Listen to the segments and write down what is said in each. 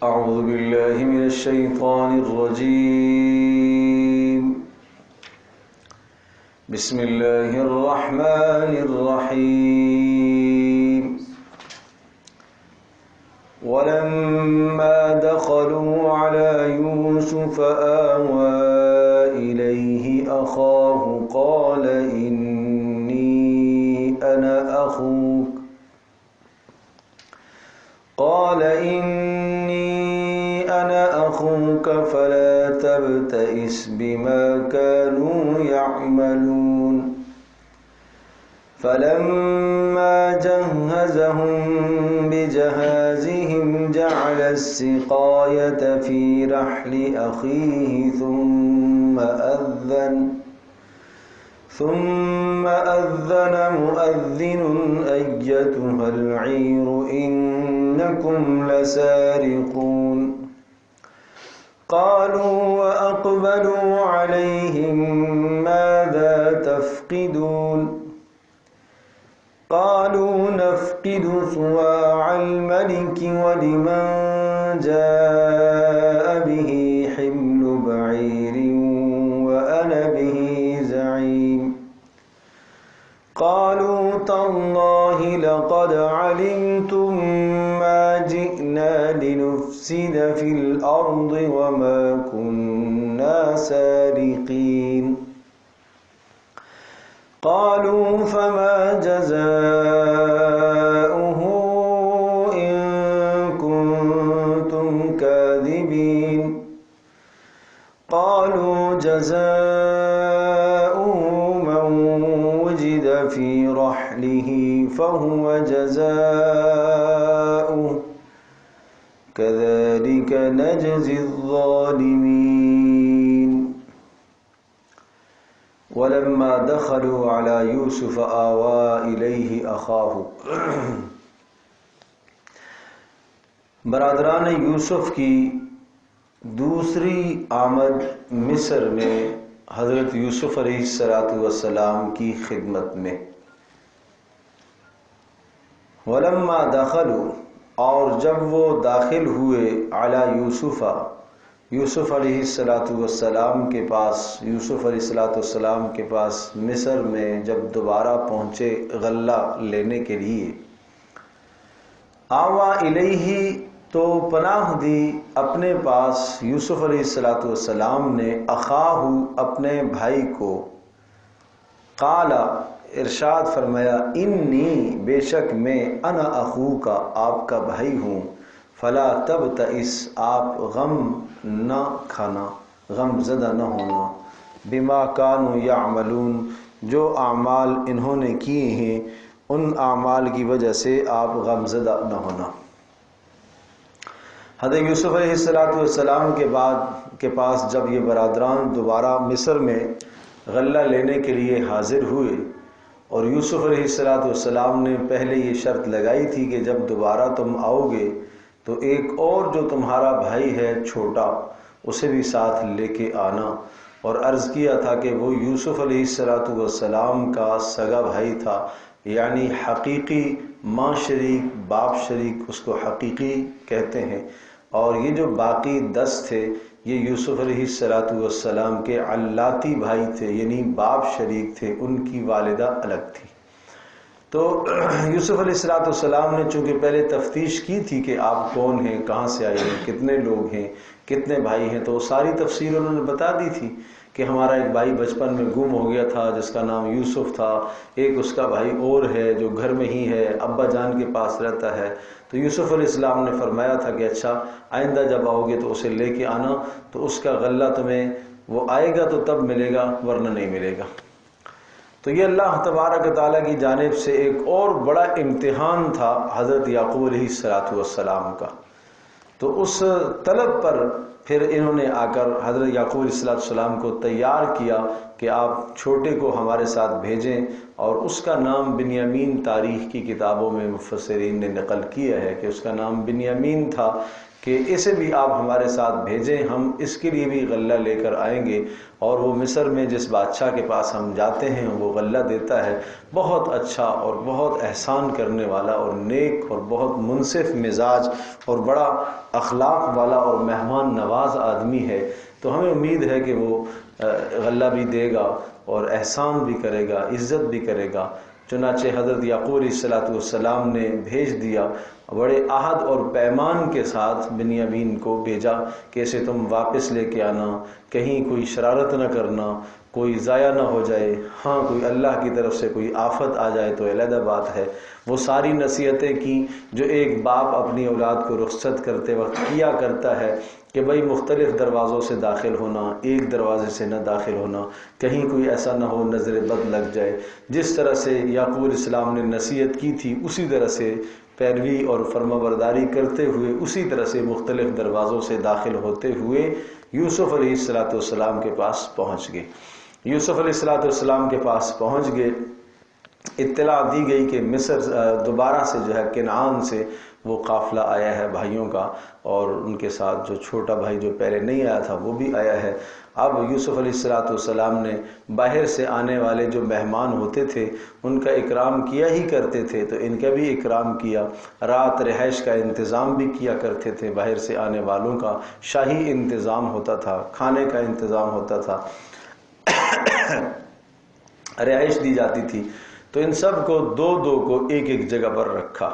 أعوذ بالله من الشيطان الرجيم. بسم الله الرحمن الرحيم. ولما دخلوا على يوسف آوى إليه أخاه قال إني أنا أخوك فلا تبتئس بما كانوا يعملون. فلما جهزهم بجهازهم جعل السقاية في رحل أخيه ثم أذن مؤذن أيتها العير إنكم لسارقون. قالوا وأقبلوا عليهم ماذا تفقدون. قالوا نفقد صواع الملك ولمن جاء به حمل بعير وأنا به زعيم. قالوا تالله لقد علمتم ما جئنا لنفسد في الأرض وما كنا سارقين. قالوا فما جزاؤه إن كنتم كاذبين. قالوا جزاؤه من وجد في رحله فهو جزاؤه كذلك نجزي الظالمين. ولما دخلوا على يوسف آوى إليه أخاه. برادران یوسف کی دوسری آمد مصر میں حضرت یوسف علیہ السلام کی خدمت میں. ولما دخلوا، اور جب وہ داخل ہوئے علی یوسف علیہ السلام کے پاس، یوسف علیہ السلام کے پاس مصر میں جب دوبارہ پہنچے غلہ لینے کے لیے. آوا الیہ، تو پناہ دی اپنے پاس یوسف علیہ السلام نے اخاہ، اپنے بھائی کو. قال، ارشاد فرمایا، انی، بے شک میں، انا اخوک، آپ کا بھائی ہوں. فلا تبتئس، آپ غم نہ کھانا، غم زدہ نہ ہونا. بما کانوا یعملون، جو اعمال انہوں نے کیے ہیں ان اعمال کی وجہ سے آپ غم زدہ نہ ہونا. حضرت یوسف علیہ السلام کے پاس جب یہ برادران دوبارہ مصر میں غلہ لینے کے لیے حاضر ہوئے، اور یوسف علیہ السلام نے پہلے یہ شرط لگائی تھی کہ جب دوبارہ تم آؤ گے تو ایک اور جو تمہارا بھائی ہے چھوٹا، اسے بھی ساتھ لے کے آنا. اور عرض کیا تھا کہ وہ یوسف علیہ السلام کا سگا بھائی تھا، یعنی حقیقی ماں شریک باپ شریک، اس کو حقیقی کہتے ہیں. اور یہ جو باقی 10 تھے یہ یوسف علیہ السلام کے علاتی بھائی تھے، یعنی باپ شریک تھے، ان کی والدہ الگ تھی. تو یوسف علیہ السلام نے چونکہ پہلے تفتیش کی تھی کہ آپ کون ہیں، کہاں سے آئے ہیں، کتنے لوگ ہیں، کتنے بھائی ہیں، تو وہ ساری تفصیل انہوں نے بتا دی تھی کہ ہمارا ایک بھائی بچپن میں گم ہو گیا تھا جس کا نام یوسف تھا، ایک اس کا بھائی اور ہے جو گھر میں ہی ہے، ابا جان کے پاس رہتا ہے. تو یوسف علیہ السلام نے فرمایا تھا کہ اچھا آئندہ جب آؤ گے تو اسے لے کے آنا، تو اس کا غلہ تمہیں وہ آئے گا تو تب ملے گا ورنہ نہیں ملے گا. تو یہ اللہ تبارک تعالیٰ کی جانب سے ایک اور بڑا امتحان تھا حضرت یعقوب علیہ السلام کا. تو اس طلب پر پھر انہوں نے آ کر حضرت یعقوب علیہ السلام کو تیار کیا کہ آپ چھوٹے کو ہمارے ساتھ بھیجیں، اور اس کا نام بنیامین تاریخ کی کتابوں میں مفسرین نے نقل کیا ہے کہ اس کا نام بنیامین تھا، کہ اسے بھی آپ ہمارے ساتھ بھیجیں، ہم اس کے لیے بھی غلہ لے کر آئیں گے۔ اور وہ مصر میں جس بادشاہ کے پاس ہم جاتے ہیں وہ غلہ دیتا ہے، بہت اچھا اور بہت احسان کرنے والا اور نیک اور بہت منصف مزاج اور بڑا اخلاق والا اور مہمان نواز آدمی ہے، تو ہمیں امید ہے کہ وہ غلہ بھی دے گا اور احسان بھی کرے گا، عزت بھی کرے گا۔ چنانچہ حضرت یعقوب علیہ السلام نے بھیج دیا، بڑے عہد اور پیمان کے ساتھ بنیامین کو بھیجا کہ اسے تم واپس لے کے آنا، کہیں کوئی شرارت نہ کرنا، کوئی ضائع نہ ہو جائے، ہاں کوئی اللہ کی طرف سے کوئی آفت آ جائے تو علیحدہ بات ہے۔ وہ ساری نصیحتیں کی جو ایک باپ اپنی اولاد کو رخصت کرتے وقت کیا کرتا ہے کہ بھئی مختلف دروازوں سے داخل ہونا، ایک دروازے سے نہ داخل ہونا، کہیں کوئی ایسا نہ ہو نظر بد لگ جائے۔ جس طرح سے یعقوب علیہ السلام نے نصیحت کی تھی اسی طرح سے پیروی اور فرما برداری کرتے ہوئے اسی طرح سے مختلف دروازوں سے داخل ہوتے ہوئے یوسف علیہ السلام کے پاس پہنچ گئے۔ یوسف علیہ السلام کے پاس پہنچ گئے، اطلاع دی گئی کہ مصر دوبارہ سے جو ہے کنعان سے وہ قافلہ آیا ہے بھائیوں کا، اور ان کے ساتھ جو چھوٹا بھائی جو پہلے نہیں آیا تھا وہ بھی آیا ہے۔ اب یوسف علیہ السلام نے باہر سے آنے والے جو مہمان ہوتے تھے ان کا اکرام کیا ہی کرتے تھے، تو ان کا بھی اکرام کیا، رات رہائش کا انتظام بھی کیا کرتے تھے، باہر سے آنے والوں کا شاہی انتظام ہوتا تھا، کھانے کا انتظام ہوتا تھا، رہائش دی جاتی تھی۔ تو ان سب کو دو دو کو ایک ایک جگہ پر رکھا،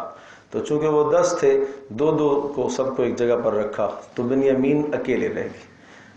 تو چونکہ وہ 10 تھے، دو دو کو سب کو ایک جگہ پر رکھا، تو بنیامین اکیلے رہ گئے۔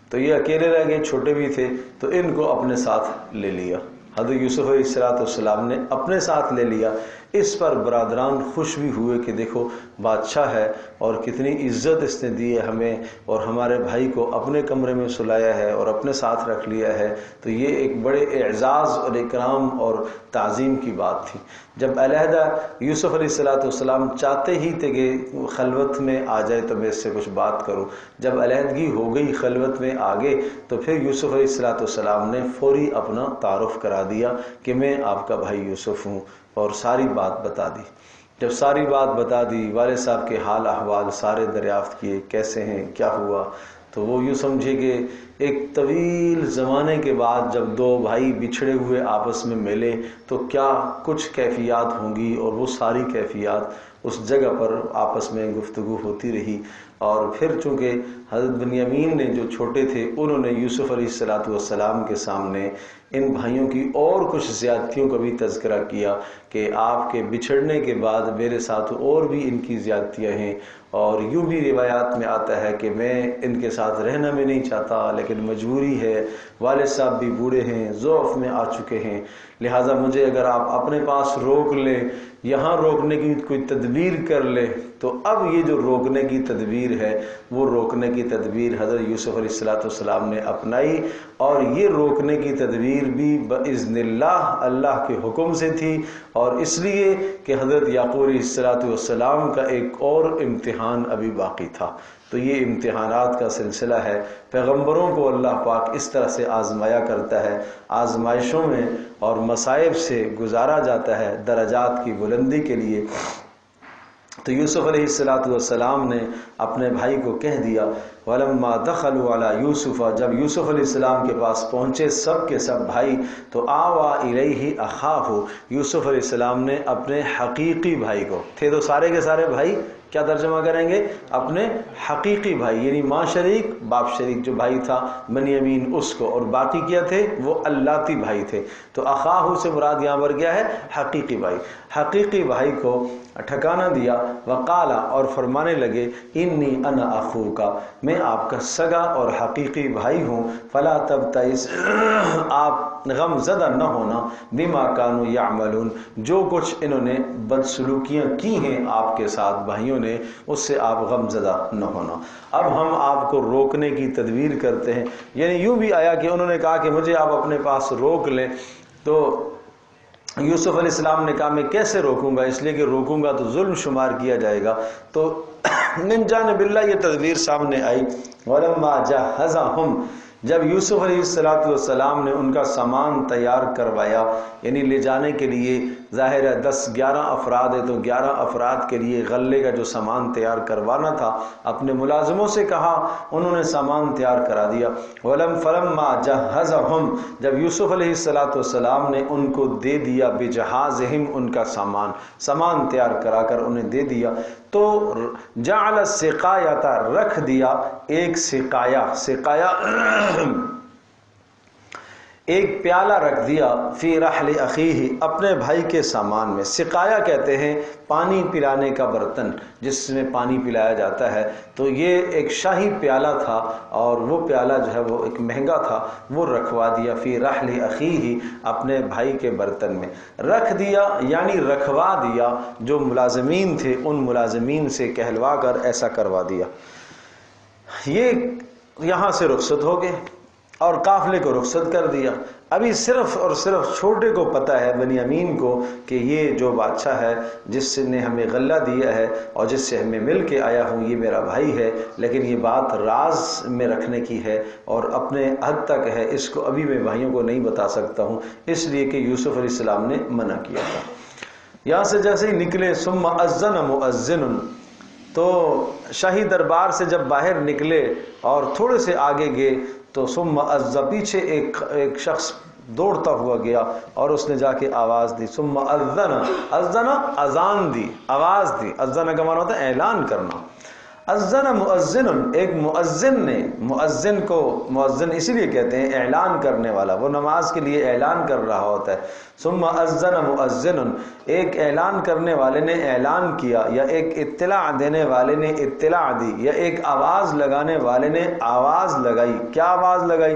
تو یہ اکیلے رہ گئے، چھوٹے بھی تھے، تو ان کو اپنے ساتھ لے لیا۔ حضرت یوسف علیہ السلام نے اپنے ساتھ لے لیا۔ اس پر برادران خوش بھی ہوئے کہ دیکھو بادشاہ ہے اور کتنی عزت اس نے دی ہے ہمیں، اور ہمارے بھائی کو اپنے کمرے میں سلایا ہے اور اپنے ساتھ رکھ لیا ہے، تو یہ ایک بڑے اعزاز اور اکرام اور تعظیم کی بات تھی۔ جب علیحدہ یوسف علیہ السلام چاہتے ہی تھے کہ خلوت میں آ جائے تو میں اس سے کچھ بات کروں، جب علیحدگی ہو گئی خلوت میں آگے، تو پھر یوسف علیہ السلام نے فوری اپنا تعارف کرا دیا کہ میں آپ کا بھائی یوسف ہوں، اور ساری بات بتا دی۔ جب ساری بات بتا دی، والد صاحب کے حال احوال سارے دریافت کیے، کیسے ہیں، کیا ہوا، تو وہ یوں سمجھے کہ ایک طویل زمانے کے بعد جب دو بھائی بچھڑے ہوئے آپس میں ملے تو کیا کچھ کیفیات ہوں گی، اور وہ ساری کیفیات اس جگہ پر آپس میں گفتگو ہوتی رہی۔ اور پھر چونکہ حضرت بنیامین نے جو چھوٹے تھے انہوں نے یوسف علیہ السلام کے سامنے ان بھائیوں کی اور کچھ زیادتیوں کا بھی تذکرہ کیا کہ آپ کے بچھڑنے کے بعد میرے ساتھ اور بھی ان کی زیادتیاں ہیں، اور یوں بھی روایات میں آتا ہے کہ میں ان کے ساتھ رہنا میں نہیں چاہتا لیکن مجبوری ہے، والد صاحب بھی بوڑھے ہیں، ضعف میں آ چکے ہیں، لہٰذا مجھے اگر آپ اپنے پاس روک لیں، یہاں روکنے کی کوئی تدبیر کر لے، تو اب یہ جو روکنے کی تدبیر ہے وہ روکنے کی تدبیر حضرت یوسف علیہ السلام نے اپنائی، اور یہ روکنے کی تدبیر بھی باذن اللہ کے حکم سے تھی، اور اس لیے کہ حضرت یعقوب علیہ السلام کا ایک اور امتحان ابھی باقی تھا۔ تو یہ امتحانات کا سلسلہ ہے، پیغمبروں کو اللہ پاک اس طرح سے آزمایا کرتا ہے، آزمائشوں میں اور مصائب سے گزارا جاتا ہے درجات کی بلندی کے لیے۔ تو یوسف علیہ السلام نے اپنے بھائی کو کہہ دیا، وَلَمَّا دَخَلُوا عَلَى يُوسُفَ، جب یوسف علیہ السلام کے پاس پہنچے سب کے سب بھائی، تو آوَا إِلَيْهِ أَخَاهُ، یوسف علیہ السلام نے اپنے حقیقی بھائی کو، تھے تو سارے کے سارے بھائی، کیا ترجمہ کریں گے؟ اپنے حقیقی بھائی، یعنی ماں شریک باپ شریک جو بھائی تھا بنیامین اس کو، اور باقی کیا تھے؟ وہ اللاتی بھائی تھے۔ تو اخاہ سے مراد یہاں پر کیا ہے؟ حقیقی بھائی۔ حقیقی بھائی کو ٹھکانہ دیا، وقالا، اور فرمانے لگے، انی انا اخوک، میں آپ کا سگا اور حقیقی بھائی ہوں، فلا تبتئس، آپ غم زدہ نہ ہونا، بما کانوا یعملون، جو کچھ انہوں نے بدسلوکیاں کی ہیں آپ کے ساتھ بھائیوں نے، اس سے آپ غم زدہ نہ ہونا۔ اب ہم آپ کو روکنے کی تدبیر کرتے ہیں، یعنی یوں بھی آیا کہ انہوں نے کہا کہ مجھے آپ اپنے پاس روک لیں، تو یوسف علیہ السلام نے کہا میں کیسے روکوں گا، اس لیے کہ روکوں گا تو ظلم شمار کیا جائے گا۔ تو من جانب اللہ یہ تدبیر سامنے آئی، وَلَمَّا جَهَّزَهُمْ، جب یوسف علیہ السلام نے ان کا سامان تیار کروایا، یعنی لے جانے کے لیے ظاہر ہے 10-11 افراد ہے تو 11 افراد کے لیے غلے کا جو سامان تیار کروانا تھا اپنے ملازموں سے کہا، انہوں نے سامان تیار کرا دیا۔ فلما جہزہم، جب یوسف علیہ السلام نے ان کو دے دیا، بجہازہم، ان کا سامان تیار کرا کر انہیں دے دیا، تو جعل السقایۃ، رکھ دیا ایک سقایا ایک پیالہ رکھ دیا، فی رحل اخیہ، اپنے بھائی کے سامان میں۔ سقایا کہتے ہیں پانی پلانے کا برتن جس میں پانی پلایا جاتا ہے، تو یہ ایک شاہی پیالہ تھا اور وہ پیالہ جو ہے وہ ایک مہنگا تھا، وہ رکھوا دیا فی رحل اخیہ، اپنے بھائی کے برتن میں رکھ دیا، یعنی رکھوا دیا، جو ملازمین تھے ان ملازمین سے کہلوا کر ایسا کروا دیا۔ یہ یہاں سے رخصت ہو گئے اور قافلے کو رخصت کر دیا۔ ابھی صرف اور صرف چھوٹے کو پتہ ہے، بنیامین کو، کہ یہ جو بادشاہ ہے جس نے ہمیں غلہ دیا ہے اور جس سے ہمیں مل کے آیا ہوں یہ میرا بھائی ہے، لیکن یہ بات راز میں رکھنے کی ہے اور اپنے حد تک ہے، اس کو ابھی میں بھائیوں کو نہیں بتا سکتا ہوں، اس لیے کہ یوسف علیہ السلام نے منع کیا تھا۔ یہاں سے جیسے ہی نکلے، ثم اذن مؤذن، تو شاہی دربار سے جب باہر نکلے اور تھوڑے سے آگے گئے تو ثم اذن، پیچھے ایک شخص دوڑتا ہوا گیا اور اس نے جا کے آواز دی، ثم اذن، اذن اذان دی، آواز دی، اذن کا معنی ہوتا ہے اعلان کرنا۔ اذن مؤذن، ایک مؤذن نے، مؤذن کو مؤذن اسی لیے کہتے ہیں اعلان کرنے والا، وہ نماز کے لیے اعلان کر رہا ہوتا ہے۔ ثم اذن مؤذن، ایک اعلان کرنے والے نے اعلان کیا، یا ایک اطلاع دینے والے نے اطلاع دی، یا ایک آواز لگانے والے نے آواز لگائی۔ کیا آواز لگائی؟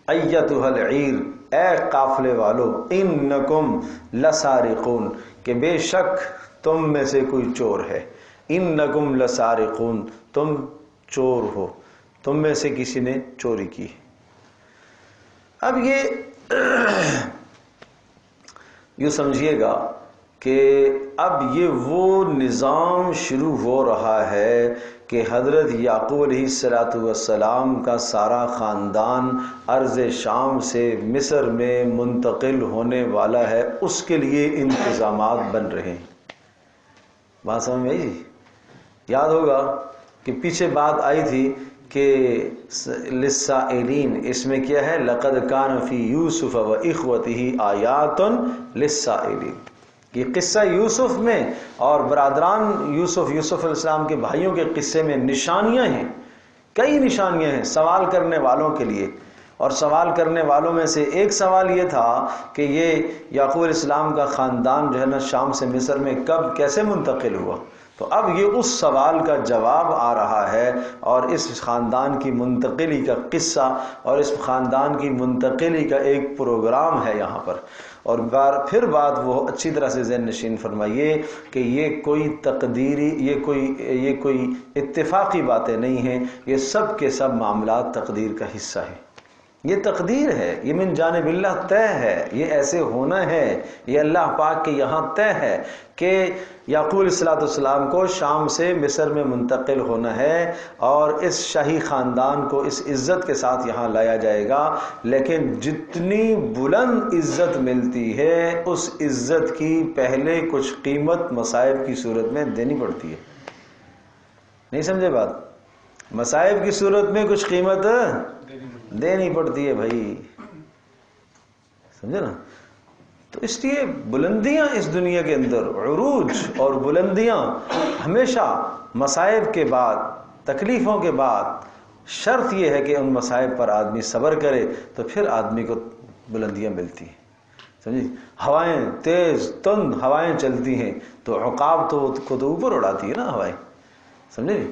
ایتھا العیر، اے قافلے والو، انکم لسارقون، کہ بے شک تم میں سے کوئی چور ہے، انکم لسارقون، تم چور ہو، تم میں سے کسی نے چوری کی۔ اب یہ یوں سمجھیے گا کہ اب یہ وہ نظام شروع ہو رہا ہے کہ حضرت یعقوب علیہ السلام کا سارا خاندان ارض شام سے مصر میں منتقل ہونے والا ہے، اس کے لیے انتظامات بن رہے ہیں۔ بات سمجھ میں آئی؟ یاد ہوگا کہ پیچھے بات آئی تھی کہ للسائلین، اس میں کیا ہے؟ لقد کان فی یوسف و اخوتہ آیات للسائلین، یہ قصہ یوسف میں اور برادران یوسف علیہ السلام کے بھائیوں کے قصے میں نشانیاں ہیں، کئی نشانیاں ہیں سوال کرنے والوں کے لیے۔ اور سوال کرنے والوں میں سے ایک سوال یہ تھا کہ یہ یعقوب علیہ السلام کا خاندان جو ہے نا شام سے مصر میں کب کیسے منتقل ہوا؟ تو اب یہ اس سوال کا جواب آ رہا ہے، اور اس خاندان کی منتقلی کا قصہ اور اس خاندان کی منتقلی کا ایک پروگرام ہے یہاں پر۔ اور پھر بات وہ اچھی طرح سے ذہن نشین فرمائیے کہ یہ کوئی تقدیری، یہ کوئی اتفاقی باتیں نہیں ہیں، یہ سب کے سب معاملات تقدیر کا حصہ ہے۔ یہ تقدیر ہے، یہ من جانب اللہ طے ہے، یہ ایسے ہونا ہے، یہ اللہ پاک کے یہاں طے ہے کہ یعقوب علیہ السلام کو شام سے مصر میں منتقل ہونا ہے اور اس شاہی خاندان کو اس عزت کے ساتھ یہاں لایا جائے گا۔ لیکن جتنی بلند عزت ملتی ہے اس عزت کی پہلے کچھ قیمت مصائب کی صورت میں دینی پڑتی ہے۔ نہیں سمجھے بات؟ مصائب کی صورت میں کچھ قیمت دینی پڑتی ہے بھائی، سمجھے نا؟ تو اس لیے بلندیاں اس دنیا کے اندر، عروج اور بلندیاں ہمیشہ مصائب کے بعد، تکلیفوں کے بعد، شرط یہ ہے کہ ان مصائب پر آدمی صبر کرے تو پھر آدمی کو بلندیاں ملتی ہیں، سمجھے؟ ہوائیں تیز تند ہوائیں چلتی ہیں تو عقاب کو تو اوپر اڑاتی ہے نا ہوائیں، سمجھے؟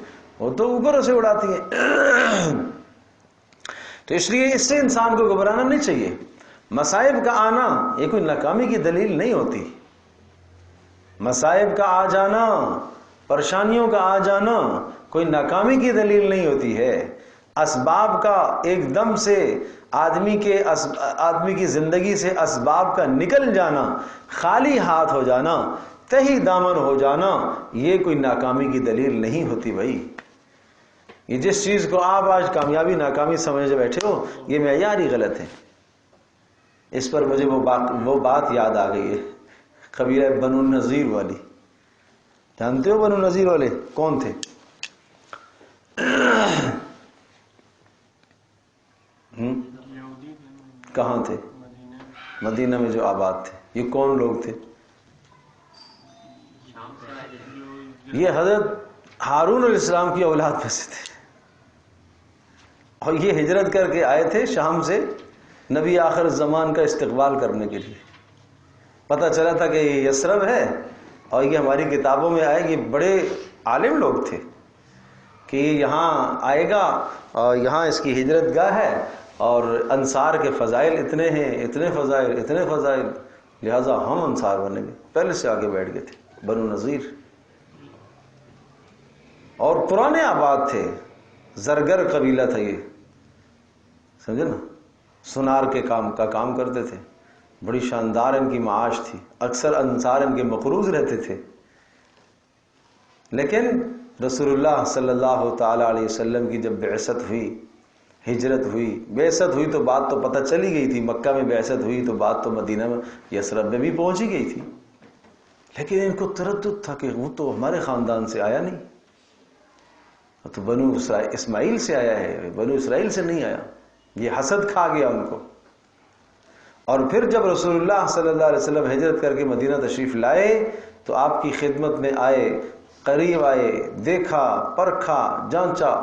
وہ تو اوپر سے اڑاتی ہیں۔ تو اس لیے اس سے انسان کو گھبرانا نہیں چاہیے۔ مصائب کا آنا یہ کوئی ناکامی کی دلیل نہیں ہوتی، مصائب کا آ جانا، پریشانیوں کا آ جانا کوئی ناکامی کی دلیل نہیں ہوتی ہے۔ اسباب کا ایک دم سے آدمی کی زندگی سے اسباب کا نکل جانا، خالی ہاتھ ہو جانا، تہی دامن ہو جانا، یہ کوئی ناکامی کی دلیل نہیں ہوتی بھائی۔ یہ جس چیز کو آپ آج کامیابی ناکامی سمجھ بیٹھے ہو یہ معیار ہی غلط ہے، اس پر مجھے وہ بات یاد آ گئی ہے، قبیلہ بنو نذیر والی. جانتے ہو بنو نذیر والے کون تھے؟ کہاں تھے؟ مدینہ میں جو آباد تھے. یہ کون لوگ تھے؟ یہ حضرت ہارون علیہ السلام کی اولاد میں سے تھے، اور یہ ہجرت کر کے آئے تھے شام سے نبی آخر زمان کا استقبال کرنے کے لیے. پتہ چلا تھا کہ یہ یثرب ہے، اور یہ ہماری کتابوں میں آئے. یہ بڑے عالم لوگ تھے کہ یہ یہاں آئے گا اور یہاں اس کی ہجرت گاہ ہے، اور انصار کے فضائل اتنے ہیں، اتنے فضائل، لہذا ہم انصار بنیں گے. پہلے سے آگے بیٹھ گئے تھے بنو نذیر، اور پرانے آباد تھے. زرگر قبیلہ تھا یہ، سمجھے نا. سونار کے کام کرتے تھے. بڑی شاندار ان کی معاش تھی. اکثر انصار ان کے مقروض رہتے تھے. لیکن رسول اللہ صلی اللہ تعالی علیہ وسلم کی جب بعثت ہوئی، ہجرت ہوئی، بعثت ہوئی تو بات تو پتہ چلی گئی تھی. مکہ میں بعثت ہوئی تو بات تو مدینہ میں یثرب میں بھی پہنچ ہی گئی تھی. لیکن ان کو تردد تھا کہ وہ تو ہمارے خاندان سے آیا نہیں، تو بنو اسماعیل سے آیا ہے، بنو اسرائیل سے نہیں آیا. یہ حسد کھا گیا ان کو. اور پھر جب رسول اللہ صلی اللہ علیہ وسلم ہجرت کر کے مدینہ تشریف لائے تو آپ کی خدمت میں آئے، قریب آئے، دیکھا، پرکھا، جانچا.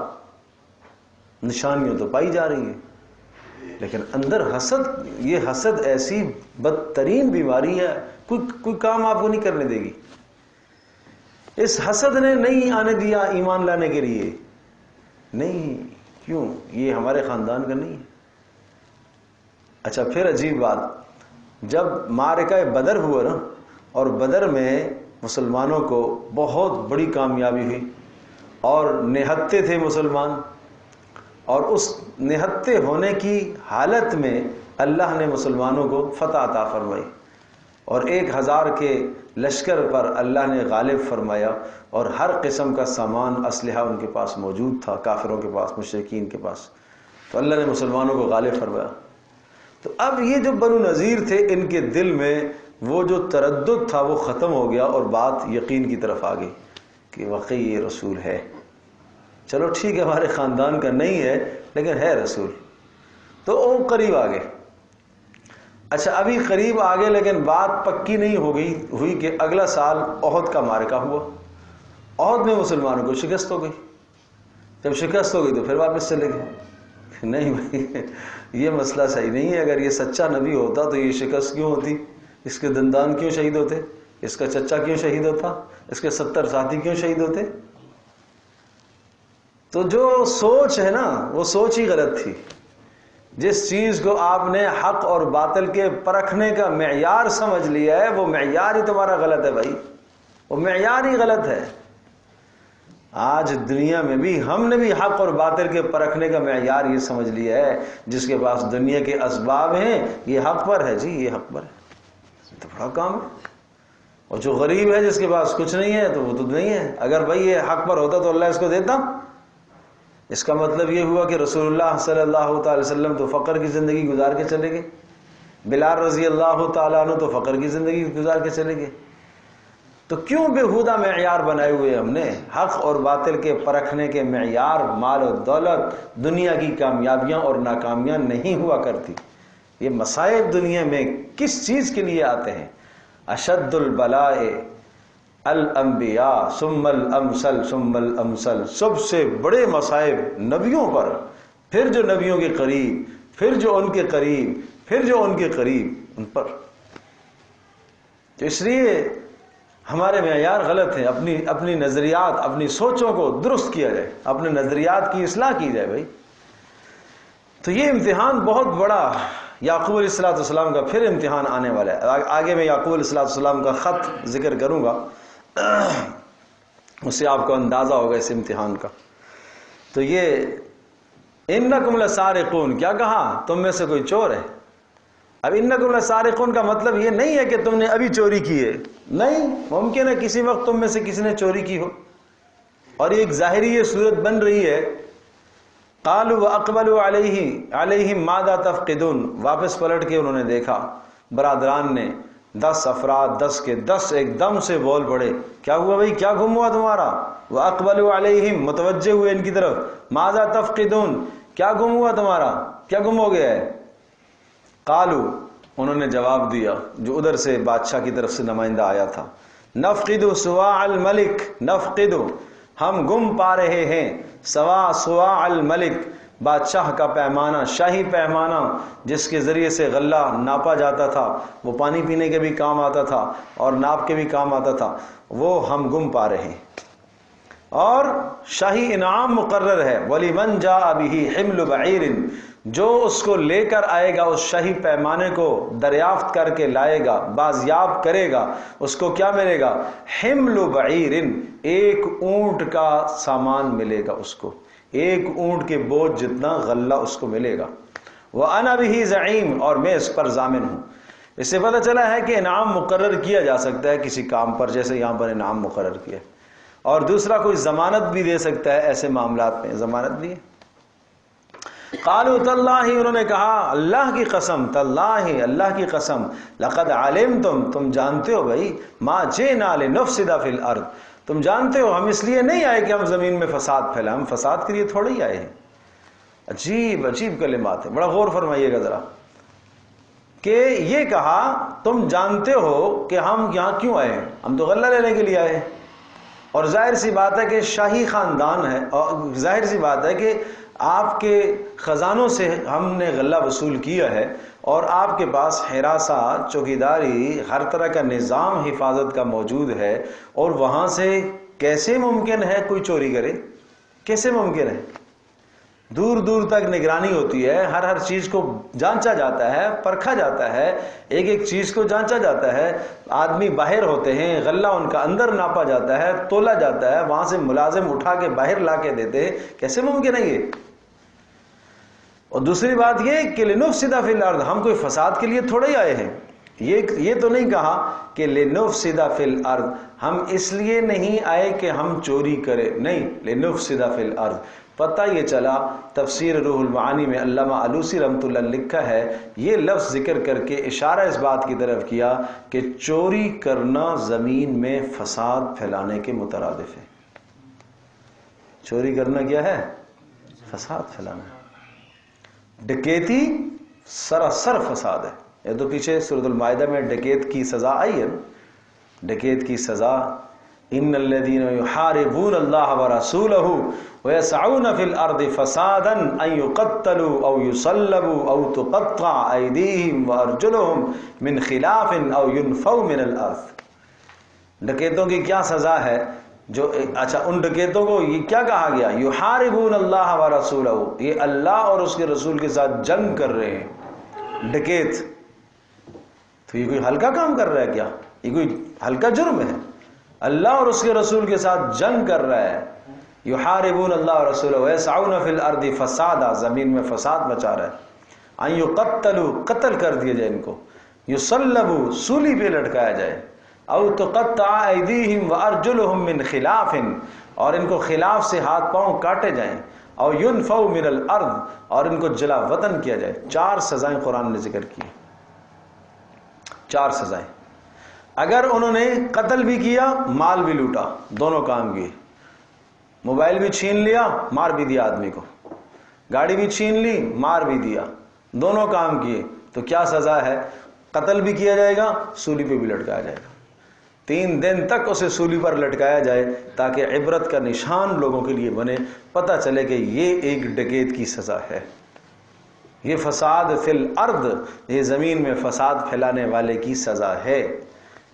نشانیاں تو پائی جا رہی ہیں، لیکن اندر حسد. یہ حسد ایسی بدترین بیماری ہے، کوئی کام آپ کو نہیں کرنے دے گی. اس حسد نے نہیں آنے دیا ایمان لانے کے لیے. نہیں، کیوں؟ یہ ہمارے خاندان کا نہیں ہے. اچھا، پھر عجیب بات، جب معرکہ بدر ہوا نا، اور بدر میں مسلمانوں کو بہت بڑی کامیابی ہوئی، اور نہتے تھے مسلمان، اور اس نہتے ہونے کی حالت میں اللہ نے مسلمانوں کو فتح عطا فرمائی، اور 1000 کے لشکر پر اللہ نے غالب فرمایا، اور ہر قسم کا سامان اسلحہ ان کے پاس موجود تھا، کافروں کے پاس، مشرکین کے پاس. تو اللہ نے مسلمانوں کو غالب فرمایا. تو اب یہ جو بنو نذیر تھے، ان کے دل میں وہ جو تردد تھا وہ ختم ہو گیا، اور بات یقین کی طرف آ گئی کہ واقعی یہ رسول ہے. چلو ٹھیک ہے، ہمارے خاندان کا نہیں ہے لیکن ہے رسول. تو وہ قریب آ گئے. اچھا، ابھی قریب آ گئے، لیکن بات پکی نہیں ہوئی کہ اگلا سال احد کا معرکہ ہوا. احد میں مسلمانوں کو شکست ہو گئی. جب شکست ہو گئی تو پھر واپس چلے گئے. نہیں بھائی، یہ مسئلہ صحیح نہیں ہے. اگر یہ سچا نبی ہوتا تو یہ شکست کیوں ہوتی؟ اس کے دندان کیوں شہید ہوتے؟ اس کا چچا کیوں شہید ہوتا؟ اس کے 70 ساتھی کیوں شہید ہوتے؟ تو جو سوچ ہے نا، وہ سوچ ہی غلط تھی. جس چیز کو آپ نے حق اور باطل کے پرکھنے کا معیار سمجھ لیا ہے، وہ معیار ہی تمہارا غلط ہے بھائی، وہ معیار ہی غلط ہے. آج دنیا میں بھی ہم نے بھی حق اور باطل کے پرکھنے کا معیار یہ سمجھ لیا ہے، جس کے پاس دنیا کے اسباب ہیں یہ حق پر ہے. جی یہ حق پر ہے، تو بڑا کام ہے. اور جو غریب ہے، جس کے پاس کچھ نہیں ہے، تو وہ تو نہیں ہے. اگر بھائی یہ حق پر ہوتا تو اللہ اس کو دیتا. اس کا مطلب یہ ہوا کہ رسول اللہ صلی اللہ تعالی وسلم تو فقر کی زندگی گزار کے چلے گئے، بلال رضی اللہ تعالیٰ عنہ تو فقر کی زندگی گزار کے چلے گئے. تو کیوں بےہودہ معیار بنائے ہوئے ہم نے؟ حق اور باطل کے پرکھنے کے معیار مال و دولت، دنیا کی کامیابیاں اور ناکامیاں نہیں ہوا کرتی. یہ مصائب دنیا میں کس چیز کے لیے آتے ہیں؟ اشد البلاء الانبیاء ثم الامثل ثم الامثل. سب سے بڑے مصائب نبیوں پر، پھر جو نبیوں کے قریب، پھر جو ان کے قریب، پھر جو ان کے قریب، ان پر. تو اس لیے ہمارے معیار غلط ہیں. اپنی نظریات، اپنی سوچوں کو درست کیا جائے، اپنے نظریات کی اصلاح کی جائے بھائی. تو یہ امتحان بہت بڑا یعقوب علیہ السلام کا پھر امتحان آنے والا ہے. آگے میں یعقوب علیہ السلام کا خط ذکر کروں گا، اس سے آپ کو اندازہ ہوگا اس امتحان کا. تو یہ انکم لسارقون، کیا کہا؟ تم میں سے کوئی چور ہے. اب انکم لسارقون کا مطلب یہ نہیں ہے کہ تم نے ابھی چوری کی ہے. نہیں، ممکن ہے کسی وقت تم میں سے کسی نے چوری کی ہو، اور ایک ظاہری یہ صورت بن رہی ہے قالوا واقبلوا علیہم ماذا تفقدون، واپس پلٹ کے انہوں نے دیکھا، برادران نے 10 افراد 10 کے 10 ایک دم سے بول پڑے، کیا ہوا بھائی، کیا گم ہوا تمہارا؟ واقبلوا علیہم، متوجہ ہوئے ان کی طرف، ماذا تفقدون، کیا گم ہوا تمہارا، کیا گم ہو گیا ہے؟ قالوا، انہوں نے جواب دیا جو ادھر سے بادشاہ کی طرف سے نمائندہ آیا تھا، نفقد سواع الملک، نفقد، ہم گم پا رہے ہیں، سواع الملک، بادشاہ کا پیمانہ، شاہی پیمانہ جس کے ذریعے سے غلہ ناپا جاتا تھا، وہ پانی پینے کے بھی کام آتا تھا اور ناپ کے بھی کام آتا تھا، وہ ہم گم پا رہے ہیں۔ اور شاہی انعام مقرر ہے، وَلِمَنْ جَاءَ بِهِ حِمْلُ بَعِيرٍ، جو اس کو لے کر آئے گا، اس شاہی پیمانے کو دریافت کر کے لائے گا، بازیاب کرے گا، اس کو کیا ملے گا؟ حمل بعیر، ایک اونٹ کا سامان ملے گا، اس کو ایک اونٹ کے بوجھ جتنا غلہ اس کو ملے گا۔ وَأَنَا بِهِ زَعِيمٌ، اور میں اس پر ضامن ہوں۔ اس سے پتہ چلا ہے کہ انعام مقرر کیا جا سکتا ہے کسی کام پر، جیسے یہاں پر انعام مقرر کیا، اور دوسرا کوئی ضمانت بھی دے سکتا ہے، ایسے معاملات میں ضمانت دی۔ قالوا تاللہ، انہوں نے کہا اللہ کی قسم، تاللہ اللہ کی قسم، لقد علمتم، تم جانتے ہو بھائی، ما جئنا لنفسد فی الارض، تم جانتے ہو ہم اس لیے نہیں آئے کہ ہم زمین میں فساد پھیلائیں، ہم فساد کے لیے تھوڑے ہی آئے ہیں۔ عجیب عجیب کلمات ہیں، بڑا غور فرمائیے گا ذرا، کہ یہ کہا تم جانتے ہو کہ ہم یہاں کیوں آئے ہیں، ہم تو غلہ لینے کے لیے آئے ہیں، اور ظاہر سی بات ہے کہ شاہی خاندان ہے، اور ظاہر سی بات ہے کہ آپ کے خزانوں سے ہم نے غلہ وصول کیا ہے، اور آپ کے پاس حراسہ، چوکیداری، ہر طرح کا نظام حفاظت کا موجود ہے، اور وہاں سے کیسے ممکن ہے کوئی چوری کرے؟ کیسے ممکن ہے؟ دور دور تک نگرانی ہوتی ہے، ہر ہر چیز کو جانچا جاتا ہے، پرکھا جاتا ہے، ایک ایک چیز کو جانچا جاتا ہے، آدمی باہر ہوتے ہیں، غلہ ان کا اندر ناپا جاتا ہے، تولا جاتا ہے، وہاں سے ملازم اٹھا کے باہر لا کے دیتے ہیں، کیسے ممکن ہے یہ؟ اور دوسری بات یہ کہ لنفسد فی الارض، ہم کوئی فساد کے لیے تھوڑے ہی آئے ہیں، یہ تو نہیں کہا کہ لنفسد فی الارض، ہم اس لیے نہیں آئے کہ ہم چوری کریں، نہیں، لنفسد فی الارض۔ پتہ یہ چلا، تفسیر روح المعانی میں علامہ علوسی رحمۃ اللہ لکھا ہے، یہ لفظ ذکر کر کے اشارہ اس بات کی طرف کیا کہ چوری کرنا زمین میں فساد پھیلانے کے مترادف ہے۔ چوری کرنا کیا ہے؟ فساد پھیلانا ہے۔ ڈکیتی سراسر فساد ہے، یہ تو پیچھے سورۃ المائدہ میں ڈکیت کی سزا آئی ہے، ڈکیت کی سزا، ان الذین یحاربون اللہ ورسولہ ویسعون فی الارض فسادا ان یقتلوا او یصلبوا او تقطع ایدیہم وارجلہم من خلاف او ینفوا من الارض۔ ڈکیتوں کی کیا سزا ہے؟ جو اچھا، ان ڈکیتوں کو یہ کیا کہا گیا؟ یحاربون اللہ ورسولہ، یہ اللہ اور اس کے رسول کے ساتھ جنگ کر رہے ہیں۔ ڈکیت تو یہ کوئی ہلکا کام کر رہا ہے کیا؟ یہ کوئی ہلکا جرم ہے؟ اللہ اور اس کے رسول کے ساتھ جنگ کر رہا ہے، یحاربون اللہ ورسولہ ویسعون فی الارض فسادا، زمین میں فساد مچا رہا ہے، ان یقتلوا، قتل کر دیا جائے ان کو، یصلبوا، سولی پہ لٹکایا جائے، او تقطع ایدیہم وارجلہم من خلاف، اور ان کو خلاف سے ہاتھ پاؤں کاٹے جائیں، او ینفوا من الارض، اور ان کو جلا وطن کیا جائے۔ 4 سزائیں قرآن نے ذکر کی، 4 سزائیں۔ اگر انہوں نے قتل بھی کیا، مال بھی لوٹا، دونوں کام کیے، موبائل بھی چھین لیا، مار بھی دیا آدمی کو، گاڑی بھی چھین لی، مار بھی دیا، دونوں کام کیے، تو کیا سزا ہے؟ قتل بھی کیا جائے گا، سولی پہ بھی لٹکایا جائے گا، 3 دن تک اسے سولی پر لٹکایا جائے، تاکہ عبرت کا نشان لوگوں کے لیے بنے، پتہ چلے کہ یہ ایک ڈکیت کی سزا ہے، یہ فساد فی الارض، یہ زمین میں فساد پھیلانے والے کی سزا ہے،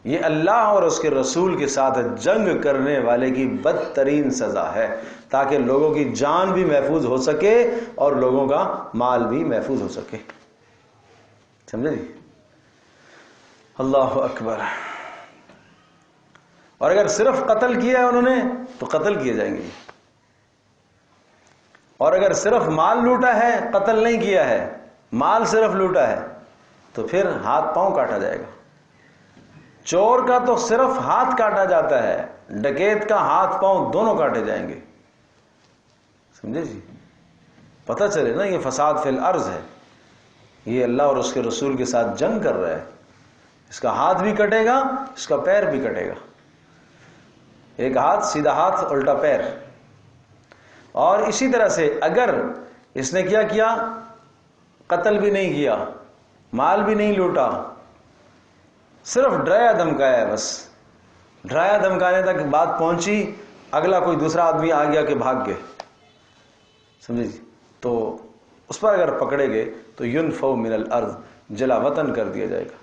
یہ اللہ اور اس کے رسول کے ساتھ جنگ کرنے والے کی بدترین سزا ہے، تاکہ لوگوں کی جان بھی محفوظ ہو سکے اور لوگوں کا مال بھی محفوظ ہو سکے۔ سمجھے جی؟ اللہ اکبر۔ اور اگر صرف قتل کیا ہے انہوں نے تو قتل کیے جائیں گے، اور اگر صرف مال لوٹا ہے، قتل نہیں کیا ہے، مال صرف لوٹا ہے، تو پھر ہاتھ پاؤں کاٹا جائے گا۔ چور کا تو صرف ہاتھ کاٹا جاتا ہے، ڈکیت کا ہاتھ پاؤں دونوں کاٹے جائیں گے۔ سمجھے جی؟ پتہ چلے نا یہ فساد فی الارض ہے، یہ اللہ اور اس کے رسول کے ساتھ جنگ کر رہا ہے، اس کا ہاتھ بھی کٹے گا، اس کا پیر بھی کٹے گا، ایک ہاتھ سیدھا ہاتھ الٹا پیر۔ اور اسی طرح سے اگر اس نے کیا کیا، قتل بھی نہیں کیا، مال بھی نہیں لوٹا، صرف ڈرایا دھمکایا ہے، بس ڈرایا دھمکانے تک بات پہنچی، اگلا کوئی دوسرا آدمی آ گیا کہ بھاگ گئے، سمجھے جی، تو اس پر اگر پکڑے گئے تو ینفو من الارض، جلا وطن کر دیا جائے گا۔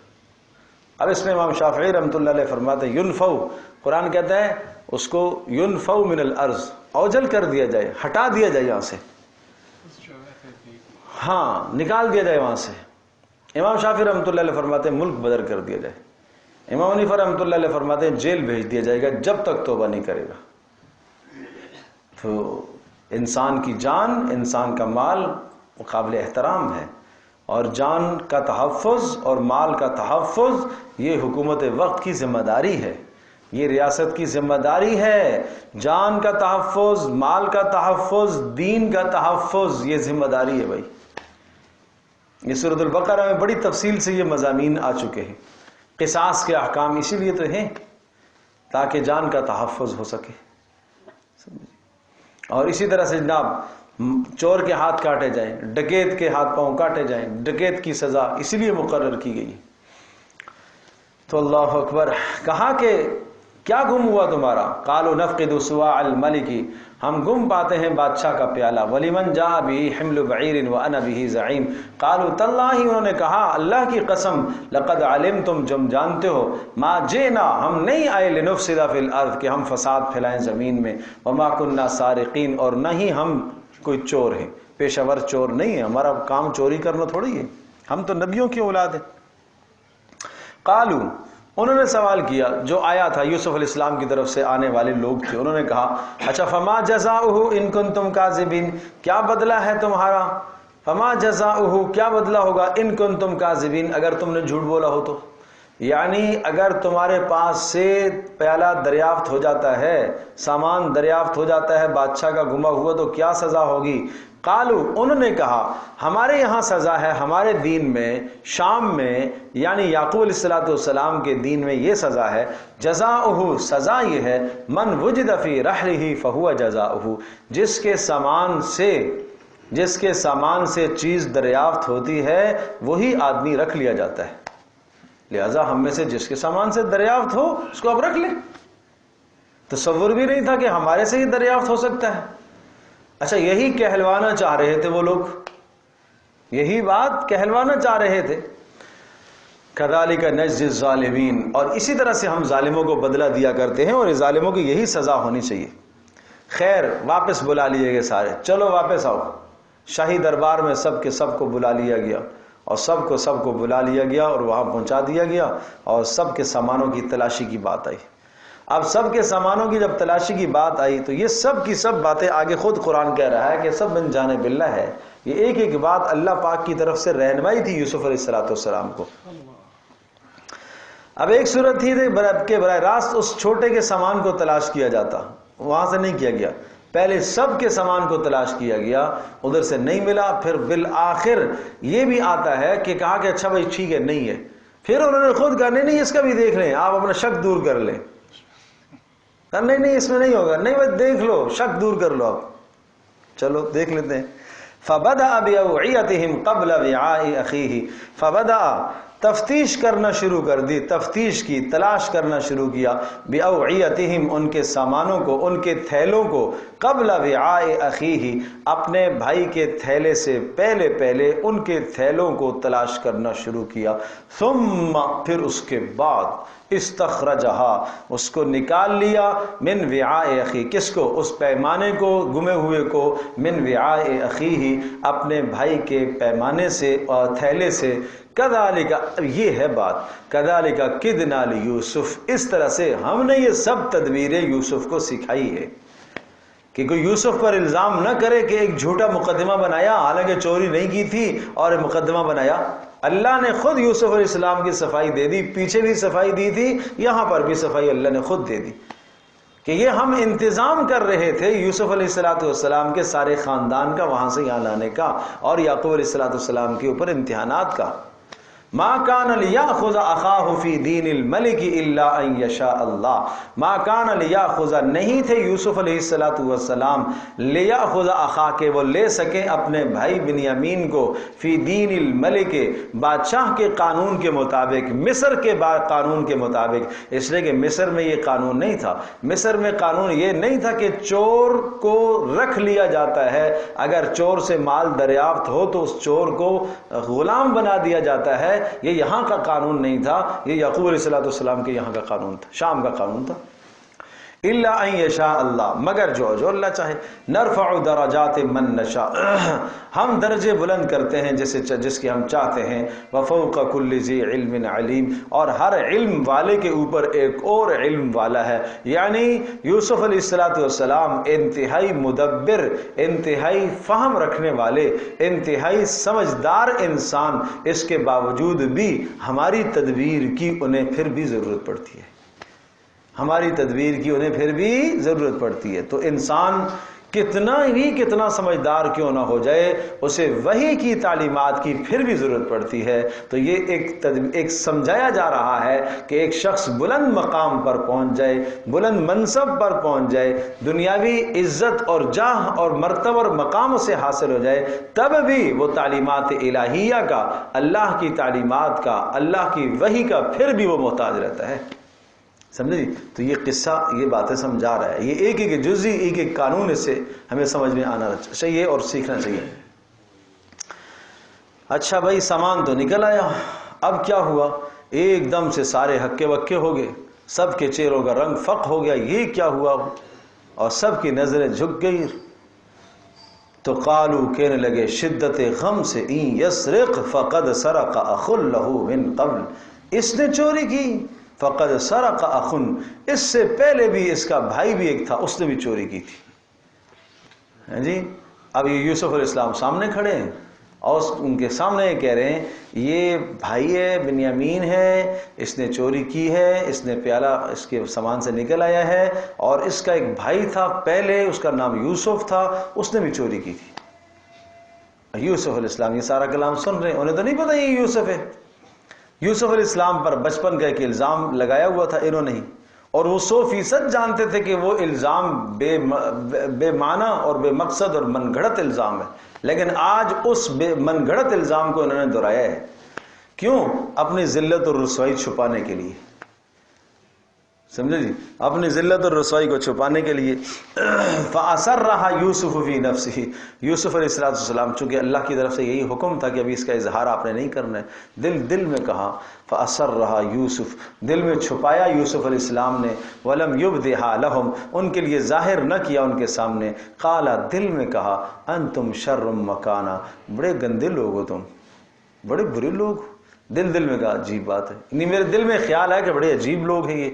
اب اس میں امام شافعی رحمۃ اللہ علیہ فرماتے ہیں ینفو، قرآن کہتا ہے اس کو ینفو من الارض، اوجل کر دیا جائے، ہٹا دیا جائے یہاں سے، ہاں نکال دیا جائے وہاں سے۔ امام شافعی رحمۃ اللہ علیہ فرماتے ہیں ملک بدر کر دیا جائے۔ امام حنیفہ رحمۃ اللہ علیہ فرماتے ہیں جیل بھیج دیا جائے گا جب تک توبہ نہیں کرے گا۔ تو انسان کی جان، انسان کا مال قابل احترام ہے، اور جان کا تحفظ اور مال کا تحفظ یہ حکومت وقت کی ذمہ داری ہے، یہ ریاست کی ذمہ داری ہے۔ جان کا تحفظ، مال کا تحفظ، دین کا تحفظ، یہ ذمہ داری ہے بھائی۔ یہ سورۃ البقرہ میں بڑی تفصیل سے یہ مضامین آ چکے ہیں۔ قصاص کے احکام اسی لیے تو ہیں تاکہ جان کا تحفظ ہو سکے۔ اور اسی طرح سے جناب چور کے ہاتھ کاٹے جائیں، ڈکیت کے ہاتھ پاؤں کاٹے جائیں، ڈکیت کی سزا اسی لیے مقرر کی گئی۔ تو اللہ اکبر، کہا کہ کیا گم ہوا تمہارا؟ قالوا نفقد سواع الملک، ہم گم پاتے ہیں بادشاہ کا پیالہ، ولمن جاء به حمل بعیر وانا به زعیم، قالوا تاللہ، انہوں نے کہا اللہ کی قسم، لقد علمتم، جم جانتے ہو، ما جئنا، ہم نہیں آئے، لنفسد فی الارض، کہ ہم فساد پھیلائیں زمین میں، وما كنا سارقین، اور نہ ہی ہم کوئی چور ہیں، پیشہ ور چور نہیں ہے، ہمارا کام چوری کرنا تھوڑی ہے، ہم تو نبیوں کی اولاد ہیں۔ قالوا، انہوں نے سوال کیا، جو آیا تھا یوسف علیہ السلام کی طرف سے آنے والے لوگ تھے، انہوں نے کہا اچھا فما جزاؤہ ان کنتم کاذبین، کیا بدلہ ہے تمہارا؟ فما جزاؤہ، کیا بدلہ ہوگا؟ ان کنتم کاذبین، اگر تم نے جھوٹ بولا ہو تو، یعنی اگر تمہارے پاس سے پیالہ دریافت ہو جاتا ہے، سامان دریافت ہو جاتا ہے بادشاہ کا گما ہوا، تو کیا سزا ہوگی؟ قالو، انہوں نے کہا ہمارے یہاں سزا ہے، ہمارے دین میں، شام میں، یعنی یعقوب علیہ السلام کے دین میں یہ سزا ہے، جزاؤہ، سزا یہ ہے، من وجد فی رحلہ فہو جزاؤہ، جس کے سامان سے چیز دریافت ہوتی ہے وہی آدمی رکھ لیا جاتا ہے، لہذا ہم میں سے جس کے سامان سے دریافت ہو اس کو اب رکھ لیں۔ تصور بھی نہیں تھا کہ ہمارے سے ہی دریافت ہو سکتا ہے۔ اچھا، یہی کہلوانا چاہ رہے تھے وہ لوگ، یہی بات کہلوانا چاہ رہے تھے۔ کذالک نجزی الظالمین، اور اسی طرح سے ہم ظالموں کو بدلہ دیا کرتے ہیں، اور ظالموں کی یہی سزا ہونی چاہیے۔ خیر، واپس بلا لیے گئے سارے، چلو واپس آؤ۔ شاہی دربار میں سب کے سب کو بلا لیا گیا، اور سب کو بلا لیا گیا اور وہاں پہنچا دیا گیا، اور سب کے سامانوں کی تلاشی کی بات آئی۔ اب سب کے سامانوں کی جب تلاشی کی بات آئی تو یہ سب کی سب باتیں آگے خود قرآن کہہ رہا ہے کہ سب من جانب اللہ ہے، یہ ایک ایک بات اللہ پاک کی طرف سے رہنمائی تھی یوسف علیہ السلام کو۔ اب ایک صورت تھی کہ براہ راست اس چھوٹے کے سامان کو تلاش کیا جاتا، وہاں سے نہیں کیا گیا، پہلے سب کے سامان کو تلاش کیا گیا، ادھر سے نہیں ملا، پھر بالآخر یہ بھی آتا ہے کہ کہا کہ اچھا بھائی ٹھیک ہے نہیں ہے، پھر انہوں نے خود کہا نہیں اس کا بھی دیکھ لیں، آپ اپنا شک دور کر لیں، نہیں اس میں نہیں ہوگا، نہیں بھائی دیکھ لو، شک دور کر لو، آپ چلو دیکھ لیتے ہیں۔ فبدأ بأوعیتہم قبل وعاء اخیہ، فبدأ، تفتیش کرنا شروع کر دی، تفتیش کی، تلاش کرنا شروع کیا، بأوعیتہم، ان کے سامانوں کو، ان کے تھیلوں کو، قبل وعاء اخیہ، اپنے بھائی کے تھیلے سے پہلے ان کے تھیلوں کو تلاش کرنا شروع کیا، ثم، پھر اس کے بعد، استخرجہا، اس کو نکال لیا، من وعاء اخی، کس کو؟ اس پیمانے کو، گمے ہوئے کو، من وعاء اخیہ، اپنے بھائی کے پیمانے سے اور تھیلے سے، کذالک، یہ ہے بات، کذالک کدنا لیوسف، اس طرح سے ہم نے یہ سب تدبیریں یوسف کو سکھائی ہے کہ کوئی یوسف پر الزام نہ کرے کہ ایک جھوٹا مقدمہ بنایا، حالانکہ چوری نہیں کی تھی اور مقدمہ بنایا۔ اللہ نے خود یوسف علیہ السلام کی صفائی دے دی، پیچھے بھی صفائی دی تھی، یہاں پر بھی صفائی اللہ نے خود دے دی کہ یہ ہم انتظام کر رہے تھے یوسف علیہ السلام کے سارے خاندان کا وہاں سے یہاں لانے کا، اور یعقوب علیہ السلام کے اوپر امتحانات کا۔ ما کان لیاخذ اخاہ فی دین الملک الا ان یشاء اللہ، ما کان لیاخذ، نہیں تھے یوسف علیہ السلام لیاخذ اخاہ کے وہ لے سکیں اپنے بھائی بنیامین کو، فی دین الملک، بادشاہ کے قانون کے مطابق، مصر کے قانون کے مطابق، اس لیے کہ مصر میں یہ قانون نہیں تھا۔ مصر میں قانون یہ نہیں تھا کہ چور کو رکھ لیا جاتا ہے، اگر چور سے مال دریافت ہو تو اس چور کو غلام بنا دیا جاتا ہے، یہ یہاں کا قانون نہیں تھا، یہ یعقوب علیہ السلام کے یہاں کا قانون تھا، شام کا قانون تھا۔ الا ان یشاء اللہ، مگر جو اللہ چاہے، نرفع درجات من نشاء، ہم درجے بلند کرتے ہیں جس کے ہم چاہتے ہیں، وفوق کل ذی علم علیم، اور ہر علم والے کے اوپر ایک اور علم والا ہے۔ یعنی یوسف علیہ السلام انتہائی مدبر، انتہائی فہم رکھنے والے، انتہائی سمجھدار انسان، اس کے باوجود بھی ہماری تدبیر کی انہیں پھر بھی ضرورت پڑتی ہے، ہماری تدبیر کی انہیں پھر بھی ضرورت پڑتی ہے۔ تو انسان کتنا سمجھدار کیوں نہ ہو جائے، اسے وحی کی تعلیمات کی پھر بھی ضرورت پڑتی ہے۔ تو یہ ایک سمجھایا جا رہا ہے کہ ایک شخص بلند مقام پر پہنچ جائے، بلند منصب پر پہنچ جائے، دنیاوی عزت اور جاہ اور مرتبہ اور مقام سے حاصل ہو جائے، تب بھی وہ تعلیمات الہیہ کا، اللہ کی تعلیمات کا، اللہ کی وحی کا پھر بھی وہ محتاج رہتا ہے۔ سمجھے جی؟ تو یہ قصہ یہ باتیں سمجھا رہا ہے، یہ ایک ایک جزئی، ایک ایک قانون اس سے ہمیں سمجھ میں آنا چاہیے اور سیکھنا چاہیے۔ اچھا بھائی، سامان تو نکل آیا، اب کیا ہوا؟ ایک دم سے سارے ہکے بکے ہو گئے، سب کے چہروں کا رنگ فق ہو گیا، یہ کیا ہوا؟ اور سب کی نظریں جھک گئی۔ تو قالو، کہنے لگے شدت غم سے، ان یسرق فقد سرق اخ له من قبل، اس نے چوری کی، فقد سرق اخ، اس سے پہلے بھی اس کا بھائی بھی ایک تھا، اس نے بھی چوری کی تھی۔ جی، اب یہ یوسف علیہ السلام سامنے کھڑے ہیں اور ان کے سامنے یہ کہہ رہے ہیں یہ بھائی ہے، بنیامین ہے، اس نے چوری کی ہے، اس نے پیالہ اس کے سامان سے نکل آیا ہے، اور اس کا ایک بھائی تھا پہلے، اس کا نام یوسف تھا، اس نے بھی چوری کی تھی۔ یوسف علیہ السلام یہ سارا کلام سن رہے ہیں، انہیں تو نہیں پتہ یہ یوسف ہے۔ یوسف علیہ السلام پر بچپن کا ایک الزام لگایا ہوا تھا انہوں نے، اور وہ 100% جانتے تھے کہ وہ الزام بے معنی اور بے مقصد اور من گھڑت الزام ہے، لیکن آج اس من گھڑت الزام کو انہوں نے دہرایا ہے۔ کیوں؟ اپنی ذلت اور رسوائی چھپانے کے لیے، سمجھے جی، اپنی ذلت اور رسوائی کو چھپانے کے لیے۔ فَأَسَرَّهَا يُوسُفُ فِي نَفْسِهِ، یوسف علیہ السلام چونکہ اللہ کی طرف سے یہی حکم تھا کہ ابھی اس کا اظہار آپ نے نہیں کرنا ہے، دل میں کہا، فَأَسَرَّهَا يُوسُف، دل میں چھپایا یوسف علیہ السلام نے، وَلَمْ يُبْدِهَا لَهُمْ، ان کے لیے ظاہر نہ کیا ان کے سامنے، قَالَ، دل میں کہا، أَنْتُمْ شَرٌّ مَكَانًا، بڑے گندے لوگ ہو تم، بڑے برے لوگ ہو۔ دل میں کہا، عجیب بات ہے، یعنی میرے دل میں خیال ہے کہ بڑے عجیب لوگ ہیں، یہ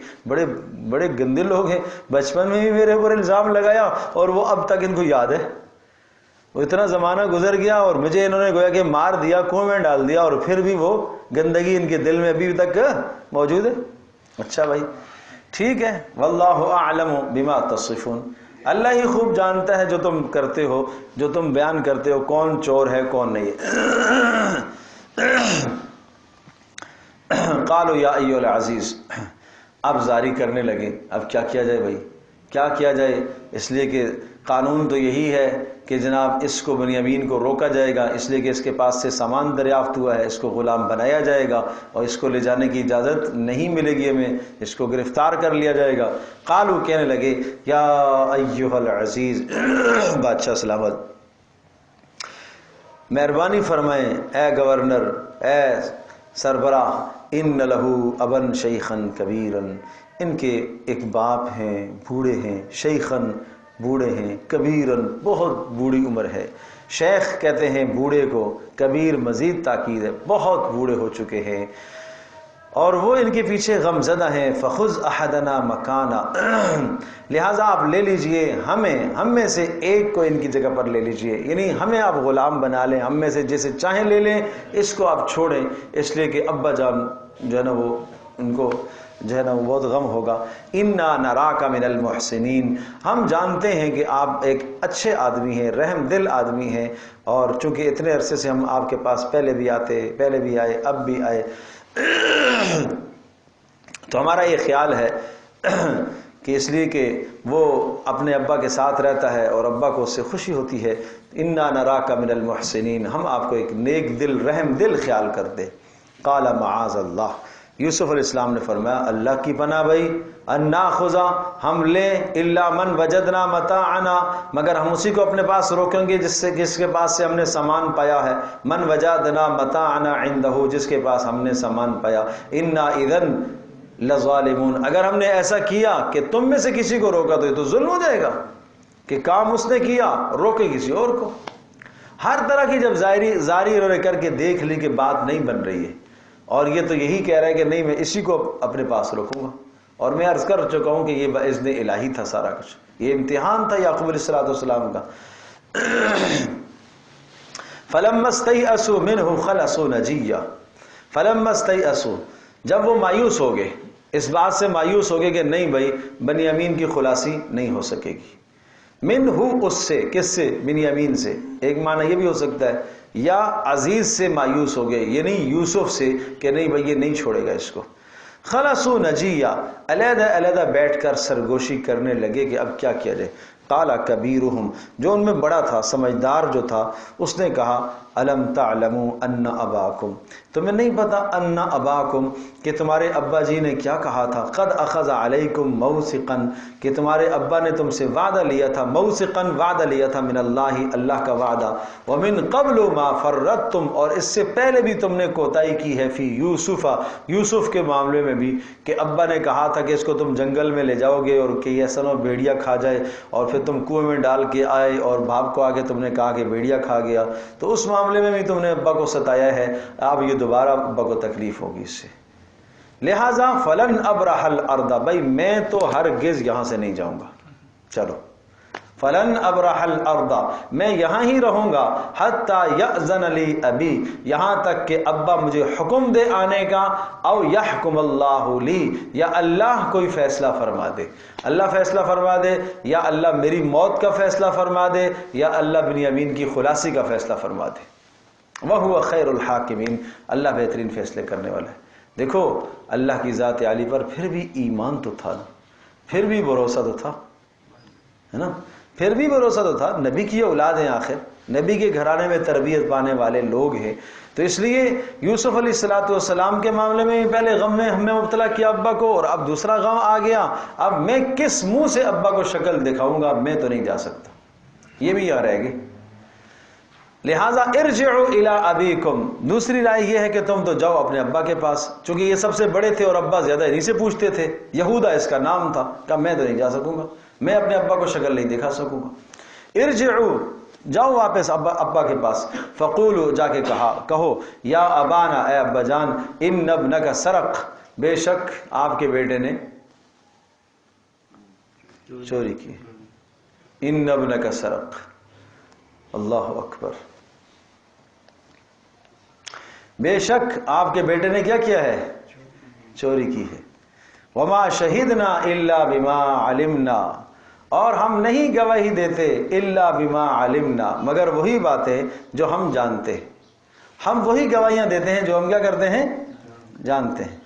بڑے گندے لوگ ہیں، بچپن میں بھی میرے اوپر الزام لگایا اور وہ اب تک ان کو یاد ہے، وہ اتنا زمانہ گزر گیا اور مجھے انہوں نے گویا کہ مار دیا، کنویں میں ڈال دیا، اور پھر بھی وہ گندگی ان کے دل میں ابھی تک موجود ہے۔ اچھا بھائی ٹھیک ہے، واللہ اعلم بما تصفون، اللہ ہی خوب جانتا ہے جو تم کرتے ہو، جو تم بیان کرتے ہو، کون چور ہے کون نہیں ہے۔ قالوا یا ایھا العزیز، اب زاری کرنے لگے، اب کیا کیا جائے بھائی، کیا کیا جائے؟ اس لیے کہ قانون تو یہی ہے کہ جناب اس کو بنیامین کو روکا جائے گا، اس لیے کہ اس کے پاس سے سامان دریافت ہوا ہے، اس کو غلام بنایا جائے گا اور اس کو لے جانے کی اجازت نہیں ملے گی ہمیں، اس کو گرفتار کر لیا جائے گا۔ قالوا، کہنے لگے، یا ایھا العزیز، بادشاہ سلامت، مہربانی فرمائیں اے گورنر، اے سربراہ، ان لہو ابن شیخن کبیرن، ان کے ایک باپ ہیں، بوڑھے ہیں، شیخن بوڑھے ہیں، کبیرن بہت بوڑھی عمر ہے، شیخ کہتے ہیں بوڑھے کو، کبیر مزید تاکید ہے، بہت بوڑھے ہو چکے ہیں، اور وہ ان کے پیچھے غم زدہ ہیں۔ فخذ احدنا مکانا، لہٰذا آپ لے لیجئے ہم میں سے ایک کو ان کی جگہ پر لے لیجئے، یعنی ہمیں آپ غلام بنا لیں، ہم میں سے جسے چاہیں لے لیں، اس کو آپ چھوڑیں، اس لیے کہ ابا جان جو ہے نا وہ ان کو جو ہے نا بہت غم ہوگا. انا نراک من المحسنین، ہم جانتے ہیں کہ آپ ایک اچھے آدمی ہیں، رحم دل آدمی ہیں، اور چونکہ اتنے عرصے سے ہم آپ کے پاس پہلے بھی آئے اب بھی آئے تو ہمارا یہ خیال ہے کہ اس لیے کہ وہ اپنے ابا کے ساتھ رہتا ہے اور ابا کو اس سے خوشی ہوتی ہے. انا نراک من المحسنین، ہم آپ کو ایک نیک دل رحم دل خیال کرتے. قال معاذ اللہ، یوسف علیہ السلام نے فرمایا اللہ کی پناہ بھائی، ان ناخذ، ہم لیں، الا من وجدنا متاعنا، مگر ہم اسی کو اپنے پاس روکیں گے جس کے پاس سے ہم نے سامان پایا ہے. من وجدنا متاعنا عنده، جس کے پاس ہم نے سامان پایا. انا اذن لظالمون، اگر ہم نے ایسا کیا کہ تم میں سے کسی کو روکا تو یہ تو ظلم ہو جائے گا کہ کام اس نے کیا روکے کسی اور کو. ہر طرح کی جب زاری رو کر کے دیکھ لی کہ بات نہیں بن رہی ہے، اور یہ تو یہی کہہ رہا ہے کہ نہیں میں اسی کو اپنے پاس رکھوں گا. اور میں عرض کر چکا ہوں کہ یہ باذن الہی تھا، سارا کچھ یہ امتحان تھا یعقوب علیہ السلام کا. فلما استيئسوا منه خلصوا نجيا، فلما استيئسوا، جب وہ مایوس ہو گئے، اس بات سے مایوس ہو گئے کہ نہیں بھائی بنیامین کی خلاصی نہیں ہو سکے گی. منہ، اس سے، کس سے؟ بنیامین سے. ایک معنی یہ بھی ہو سکتا ہے یا عزیز سے مایوس ہو گئے، یہ نہیں یوسف سے کہ نہیں بھائی یہ نہیں چھوڑے گا اس کو. خلصوا نجیہ، علیحدہ علیحدہ بیٹھ کر سرگوشی کرنے لگے کہ اب کیا کیا جائے. قال کبیرہم، جو ان میں بڑا تھا سمجھدار جو تھا، اس نے کہا الم تعلموا ان اباکم، تمہیں نہیں پتا ان اباکم کہ تمہارے ابا جی نے کیا کہا تھا. قد اخذ علیکم موثقا، کہ تمہارے ابا نے تم سے وعدہ لیا تھا. موثقا، وعدہ لیا تھا. من اللہ، اللہ کا وعدہ. ومن قبل ما فرطتم، اور اس سے پہلے بھی تم نے کوتاہی کی ہے. فی یوسف، یوسف کے معاملے میں بھی، کہ ابا نے کہا تھا کہ اس کو تم جنگل میں لے جاؤ گے اور کہ یہ سنو بھیڑیا کھا جائے، اور پھر تم کنویں میں ڈال کے آئے اور باپ کو آ کے تم نے کہا کہ بھیڑیا کھا گیا، تو اس معاملے میں بھی تم نے ابا کو ستایا ہے. اب یہ دوبارہ ابا کو تکلیف ہوگی اس سے. لہذا فلن ابرح الارض، بھائی میں تو ہرگز یہاں سے نہیں جاؤں گا. چلو فلن ابرح الارض، میں یہاں ہی رہوں گا. حتی یأذن لی ابی، یہاں تک کہ ابا مجھے حکم دے آنے کا. او یحکم اللہ لی، یا اللہ کوئی فیصلہ فرما دے. اللہ فیصلہ فرما دے، یا اللہ میری موت کا فیصلہ فرما دے، یا اللہ بنیامین کی خلاصی کا فیصلہ فرما دے. وَهُوَ خَيْرُ الْحَاكِمِينَ، اللہ بہترین فیصلے کرنے والا ہے. دیکھو اللہ کی ذات عالی پر پھر بھی ایمان تو تھا نا، پھر بھی بھروسہ تو تھا، ہے نا، پھر بھی بھروسہ تو تھا. نبی کی اولاد ہیں، آخر نبی کے گھرانے میں تربیت پانے والے لوگ ہیں. تو اس لیے یوسف علیہ السلام کے معاملے میں پہلے غم میں ہم نے مبتلا کیا ابا کو، اور اب دوسرا غم آ گیا. اب میں کس منہ سے ابا کو شکل دکھاؤں گا؟ میں تو نہیں جا سکتا، یہ بھی یہاں رہ گی. لہٰذا ارجعوا الی ابیکم، دوسری رائے یہ ہے کہ تم تو جاؤ اپنے ابا کے پاس، چونکہ یہ سب سے بڑے تھے اور ابا زیادہ انہی سے پوچھتے تھے. یہودا اس کا نام تھا. کہ میں تو نہیں جا سکوں گا، میں اپنے ابا کو شکل نہیں دکھا سکوں گا. ارجعوا، جاؤ واپس ابا کے پاس. فقولوا، جا کے کہو یا ابانا، اے ابا جان، ان ابنک سرق، بے شک آپ کے بیٹے نے چوری کی. ان ابنک سرق، اللہ اکبر، بے شک آپ کے بیٹے نے کیا کیا ہے؟ چوری کی ہے. وما شہدنا الا بما علمنا، اور ہم نہیں گواہی دیتے الا بما علمنا، مگر وہی باتیں جو ہم جانتے ہیں. ہم وہی گواہیاں دیتے ہیں جو ہم کیا کرتے ہیں؟ جانتے ہیں.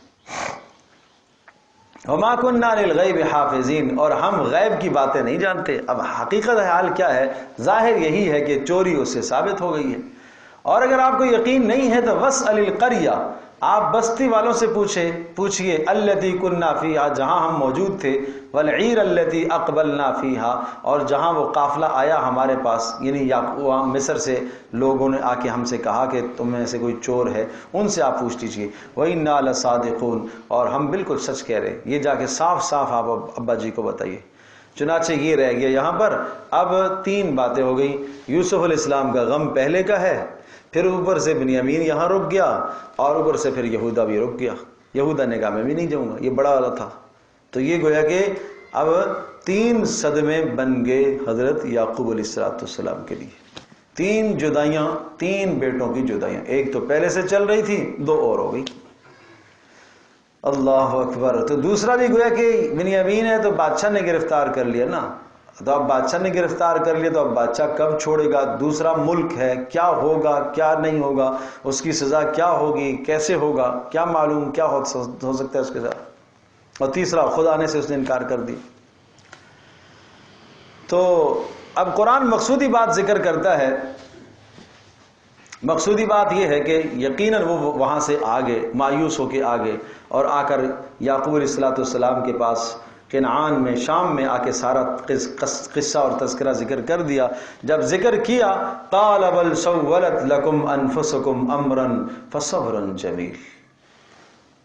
وما كنا للغیب حافظین، اور ہم غیب کی باتیں نہیں جانتے. اب حقیقت حال کیا ہے؟ ظاہر یہی ہے کہ چوری اس سے ثابت ہو گئی ہے. اور اگر آپ کو یقین نہیں ہے تو واسأل القریہ، آپ بستی والوں سے پوچھئے التی کننا فیہا، جہاں ہم موجود تھے. والعیر التی اقبلنا فیہا، اور جہاں وہ قافلہ آیا ہمارے پاس، یعنی یعقوب مصر سے لوگوں نے آ کے ہم سے کہا کہ تم میں سے کوئی چور ہے، ان سے آپ پوچھ لیجیے. وَإِنَّا لَصَادِقُونَ، اور ہم بالکل سچ کہہ رہے ہیں. یہ جا کے صاف صاف آپ ابا جی کو بتائیے. چنانچہ یہ رہ گیا یہاں پر. اب 3 باتیں ہو گئی. یوسف علیہ السلام کا غم پہلے کا ہے، پھر اوپر سے بنیامین یہاں رک گیا، اور اوپر سے پھر یہودا بھی رک گیا. یہودا نے کہا میں بھی نہیں جاؤں گا، یہ بڑا والا تھا. تو یہ گویا کہ اب 3 صدمے بن گئے حضرت یعقوب علیہ السلام کے لیے. 3 جدائیاں، 3 بیٹوں کی جدائیاں. ایک تو پہلے سے چل رہی تھی، 2 اور ہو گئی. اللہ اکبر. تو دوسرا بھی گویا کہ بنیامین ہے تو بادشاہ نے گرفتار کر لیا نا. تو اب بادشاہ نے گرفتار کر لیا تو اب بادشاہ کب چھوڑے گا؟ دوسرا ملک ہے، کیا ہوگا کیا نہیں ہوگا، اس کی سزا کیا ہوگی، کیسے ہوگا، کیا معلوم کیا ہو سکتا ہے اس کے ساتھ. اور تیسرا خود آنے سے اس نے انکار کر دی. تو اب قرآن مقصودی بات ذکر کرتا ہے. مقصودی بات یہ ہے کہ یقیناً وہ وہاں سے آگے مایوس ہو کے آگے اور آ کر یعقوب علیہ الصلوۃ والسلام کے پاس کنعان میں شام میں آ کے سارا قصہ اور تذکرہ ذکر کر دیا. جب ذکر کیا قال بل سولت لکم انفسکم امرا فصبر جمیل.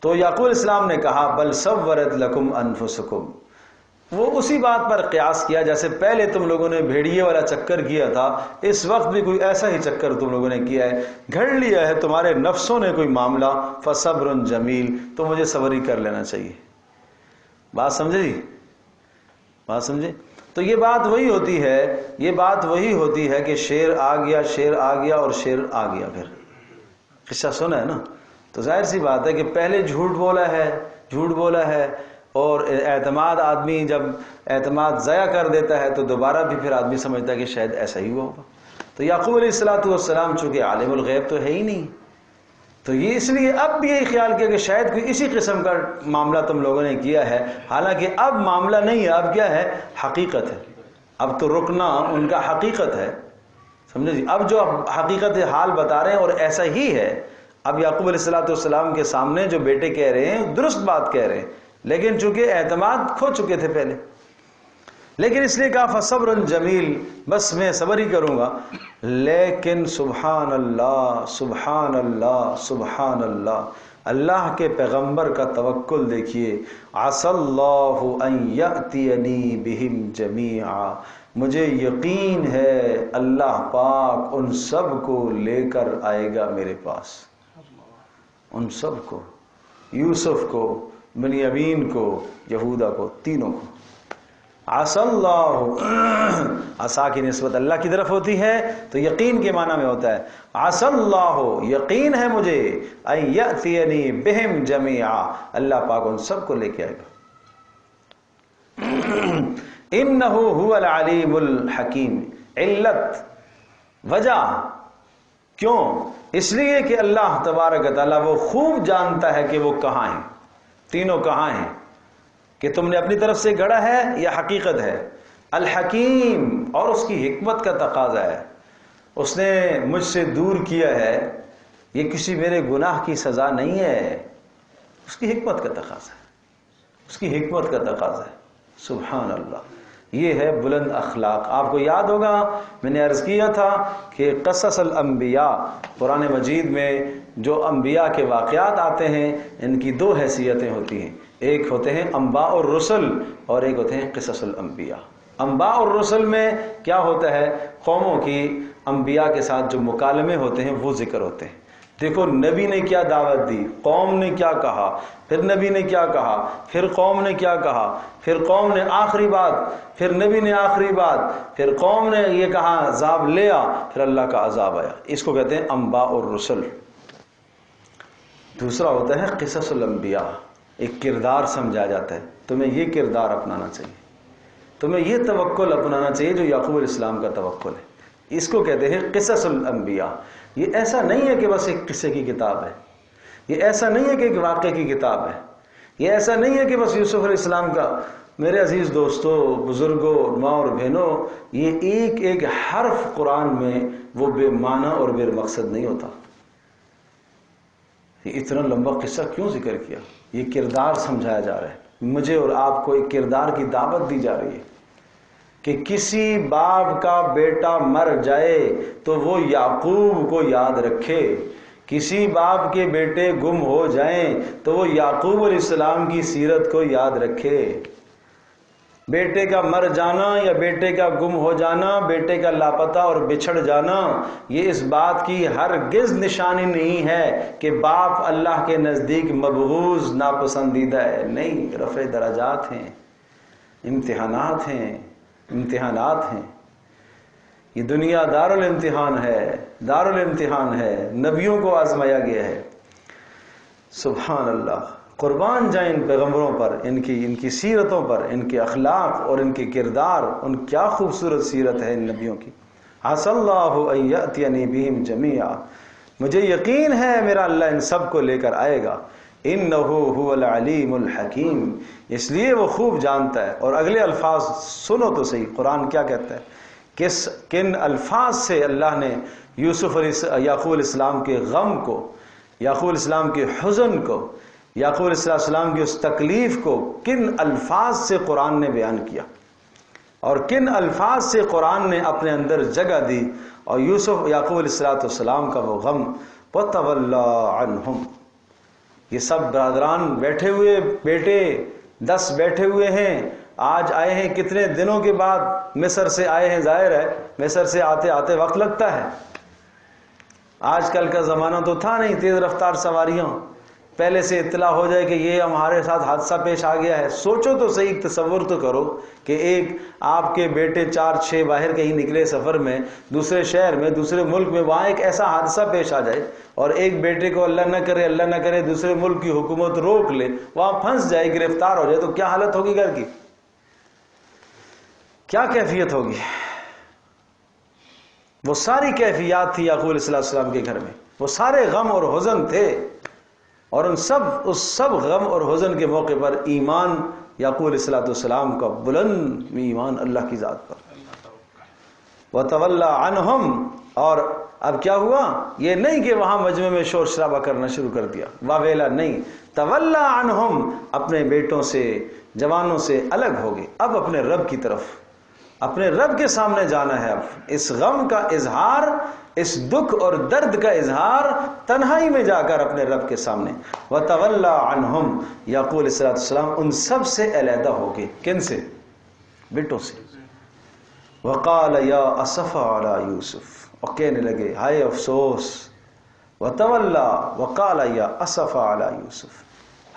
تو یعقوب علیہ السلام نے کہا بل سولت لکم انفسکم. وہ اسی بات پر قیاس کیا جیسے پہلے تم لوگوں نے بھیڑیے والا چکر کیا تھا، اس وقت بھی کوئی ایسا ہی چکر تم لوگوں نے کیا ہے، گھڑ لیا ہے تمہارے نفسوں نے کوئی معاملہ. فصبر جمیل، تو مجھے صبر ہی کر لینا چاہیے. بات سمجھے جی؟ بات سمجھے؟ تو یہ بات وہی ہوتی ہے کہ شیر آ گیا اور شیر آ گیا. پھر قصہ سنا ہے نا. تو ظاہر سی بات ہے کہ پہلے جھوٹ بولا ہے اور اعتماد، آدمی جب اعتماد ضائع کر دیتا ہے تو دوبارہ بھی پھر آدمی سمجھتا ہے کہ شاید ایسا ہی ہوا ہوگا. تو یعقوب علیہ الصلوۃ والسلام چونکہ عالم الغیب تو ہے ہی نہیں، تو یہ اس لیے اب بھی یہی خیال کیا کہ شاید کوئی اسی قسم کا معاملہ تم لوگوں نے کیا ہے. حالانکہ اب معاملہ نہیں ہے، اب کیا ہے؟ حقیقت ہے. اب تو رکنا ان کا حقیقت ہے. سمجھے جی؟ اب جو حقیقت حال بتا رہے ہیں اور ایسا ہی ہے. اب یعقوب علیہ الصلوۃ والسلام کے سامنے جو بیٹے کہہ رہے ہیں درست بات کہہ رہے ہیں، لیکن چونکہ اعتماد کھو چکے تھے پہلے، لیکن اس لیے کہا فصبر جمیل، بس میں صبر ہی کروں گا. لیکن سبحان اللہ سبحان اللہ سبحان اللہ، اللہ کے پیغمبر کا توکل دیکھیے. عسى اللہ ان یأتینی بہم جمیعا، مجھے یقین ہے اللہ پاک ان سب کو لے کر آئے گا میرے پاس. ان سب کو، یوسف کو، بنیامین کو، یہودا کو، تینوں کو. عسى اللہ، عسا کی نسبت اللہ کی طرف ہوتی ہے تو یقین کے معنی میں ہوتا ہے. عسى اللہ، یقین ہے مجھے، ان یأتینی بہم جمیعا، اللہ پاک ان سب کو لے کے آئے گا. انہ هو العلیم الحکیم. علت، وجہ، کیوں؟ اس لیے کہ اللہ تبارک و تعالیٰ وہ خوب جانتا ہے کہ وہ کہاں ہیں، تینوں کہاں ہیں، کہ تم نے اپنی طرف سے گڑھا ہے یا حقیقت ہے. الحکیم، اور اس کی حکمت کا تقاضا ہے. اس نے مجھ سے دور کیا ہے، یہ کسی میرے گناہ کی سزا نہیں ہے، اس کی حکمت کا تقاضا ہے، اس کی حکمت کا تقاضا ہے. سبحان اللہ. یہ ہے بلند اخلاق. آپ کو یاد ہوگا میں نے عرض کیا تھا کہ قصص الانبیاء، قرآن مجید میں جو انبیاء کے واقعات آتے ہیں ان کی دو حیثیتیں ہوتی ہیں. ایک ہوتے ہیں انباء الرسل اور ایک ہوتے ہیں قصص الانبیاء. انباء الرسل میں کیا ہوتا ہے؟ قوموں کی انبیاء کے ساتھ جو مکالمے ہوتے ہیں وہ ذکر ہوتے ہیں. دیکھو نبی نے کیا دعوت دی، قوم نے کیا کہا، پھر نبی نے کیا کہا، پھر قوم نے کیا کہا، پھر قوم نے آخری بات، پھر نبی نے آخری بات، پھر قوم نے یہ کہا عذاب لیا، پھر اللہ کا عذاب آیا. اس کو کہتے ہیں انباء الرسل. دوسرا ہوتا ہے قصص الانبیاء. ایک کردار سمجھا جاتا ہے، تمہیں یہ کردار اپنانا چاہیے، تمہیں یہ توکل اپنانا چاہیے جو یعقوب علیہ السلام کا توکل ہے. اس کو کہتے ہیں قصص الانبیاء. یہ ایسا نہیں ہے کہ بس ایک قصے کی کتاب ہے، یہ ایسا نہیں ہے کہ ایک واقعے کی کتاب ہے، یہ ایسا نہیں ہے کہ بس یوسف علیہ السلام کا. میرے عزیز دوستوں، بزرگوں، ماں اور بہنوں، یہ ایک ایک حرف قرآن میں وہ بے معنی اور بے مقصد نہیں ہوتا. یہ اتنا لمبا قصہ کیوں ذکر کیا؟ یہ کردار سمجھایا جا رہا ہے. مجھے اور آپ کو ایک کردار کی دعوت دی جا رہی ہے کہ کسی باپ کا بیٹا مر جائے تو وہ یعقوب کو یاد رکھے، کسی باپ کے بیٹے گم ہو جائیں تو وہ یعقوب علیہ السلام کی سیرت کو یاد رکھے. بیٹے کا مر جانا یا بیٹے کا گم ہو جانا، بیٹے کا لاپتہ اور بچھڑ جانا، یہ اس بات کی ہرگز نشانی نہیں ہے کہ باپ اللہ کے نزدیک مبغوض، ناپسندیدہ ہے. نہیں، رفع درجات ہیں، امتحانات ہیں، امتحانات ہیں. یہ دنیا دارالامتحان ہے، دارالامتحان ہے، نبیوں کو آزمایا گیا ہے. سبحان اللہ. قربان جائیں ان پیغمبروں پر، ان کی سیرتوں پر، ان کے اخلاق اور ان کے کردار، ان کیا خوبصورت سیرت ہے ان نبیوں کی۔ عسى الله ان يأتيني بهم جميعا، مجھے یقین ہے میرا اللہ ان سب کو لے کر آئے گا۔ انه هو العلیم الحکیم، اس لیے وہ خوب جانتا ہے۔ اور اگلے الفاظ سنو تو صحیح، قرآن کیا کہتا ہے، کن الفاظ سے اللہ نے یعقوب علیہ السلام کے غم کو، یعقوب علیہ السلام کے حزن کو، یعقوب علیہ السلام کی اس تکلیف کو کن الفاظ سے قرآن نے بیان کیا، اور کن الفاظ سے قرآن نے اپنے اندر جگہ دی۔ اور یعقوب علیہ السلام کا وہ غم، وَتَوَلَّى عَنْهُمْ، یہ سب برادران بیٹھے ہوئے، بیٹے 10 بیٹھے ہوئے ہیں، آج آئے ہیں کتنے دنوں کے بعد مصر سے آئے ہیں، ظاہر ہے مصر سے آتے آتے وقت لگتا ہے۔ آج کل کا زمانہ تو تھا نہیں تیز رفتار سواریاں، پہلے سے اطلاع ہو جائے کہ یہ ہمارے ساتھ حادثہ پیش آ گیا ہے۔ سوچو تو صحیح، تصور تو کرو کہ ایک آپ کے بیٹے 4-6 باہر کہیں نکلے سفر میں، دوسرے شہر میں، دوسرے ملک میں، وہاں ایک ایسا حادثہ پیش آ جائے اور ایک بیٹے کو اللہ نہ کرے دوسرے ملک کی حکومت روک لے، وہاں پھنس جائے، گرفتار ہو جائے، تو کیا حالت ہوگی گھر کی، کیا کیفیت ہوگی؟ وہ ساری کیفیات تھی یعقوب علیہ السلام کے گھر میں، وہ سارے غم اور حزن تھے، اور اس سب غم اور حزن کے موقع پر ایمان یعقوب علیہ السلام کا بلند ایمان اللہ کی ذات پر۔ وَتَوَلَّى عَنْهُمْ، اور اب کیا ہوا، یہ نہیں کہ وہاں مجمع میں شور شرابہ کرنا شروع کر دیا، واویلا نہیں، تَوَلَّى عَنْهُمْ، اپنے بیٹوں سے، جوانوں سے الگ ہو گئے، اب اپنے رب کی طرف، اپنے رب کے سامنے جانا ہے۔ اب اس غم کا اظہار، اس دکھ اور درد کا اظہار تنہائی میں جا کر اپنے رب کے سامنے۔ وَتَوَلَّى عَنْهُمْ، یعقوب علیہ السلام ان سب سے علیحدہ ہو گئے، کن سے؟ بیٹوں سے۔ وَقَالَ يَا أَسَفَ عَلَى يُوسُف، اور کہنے لگے ہائے افسوس، وَتَوَلَّى وَقَالَ يَا أَسَفَ عَلَى يُوسُف،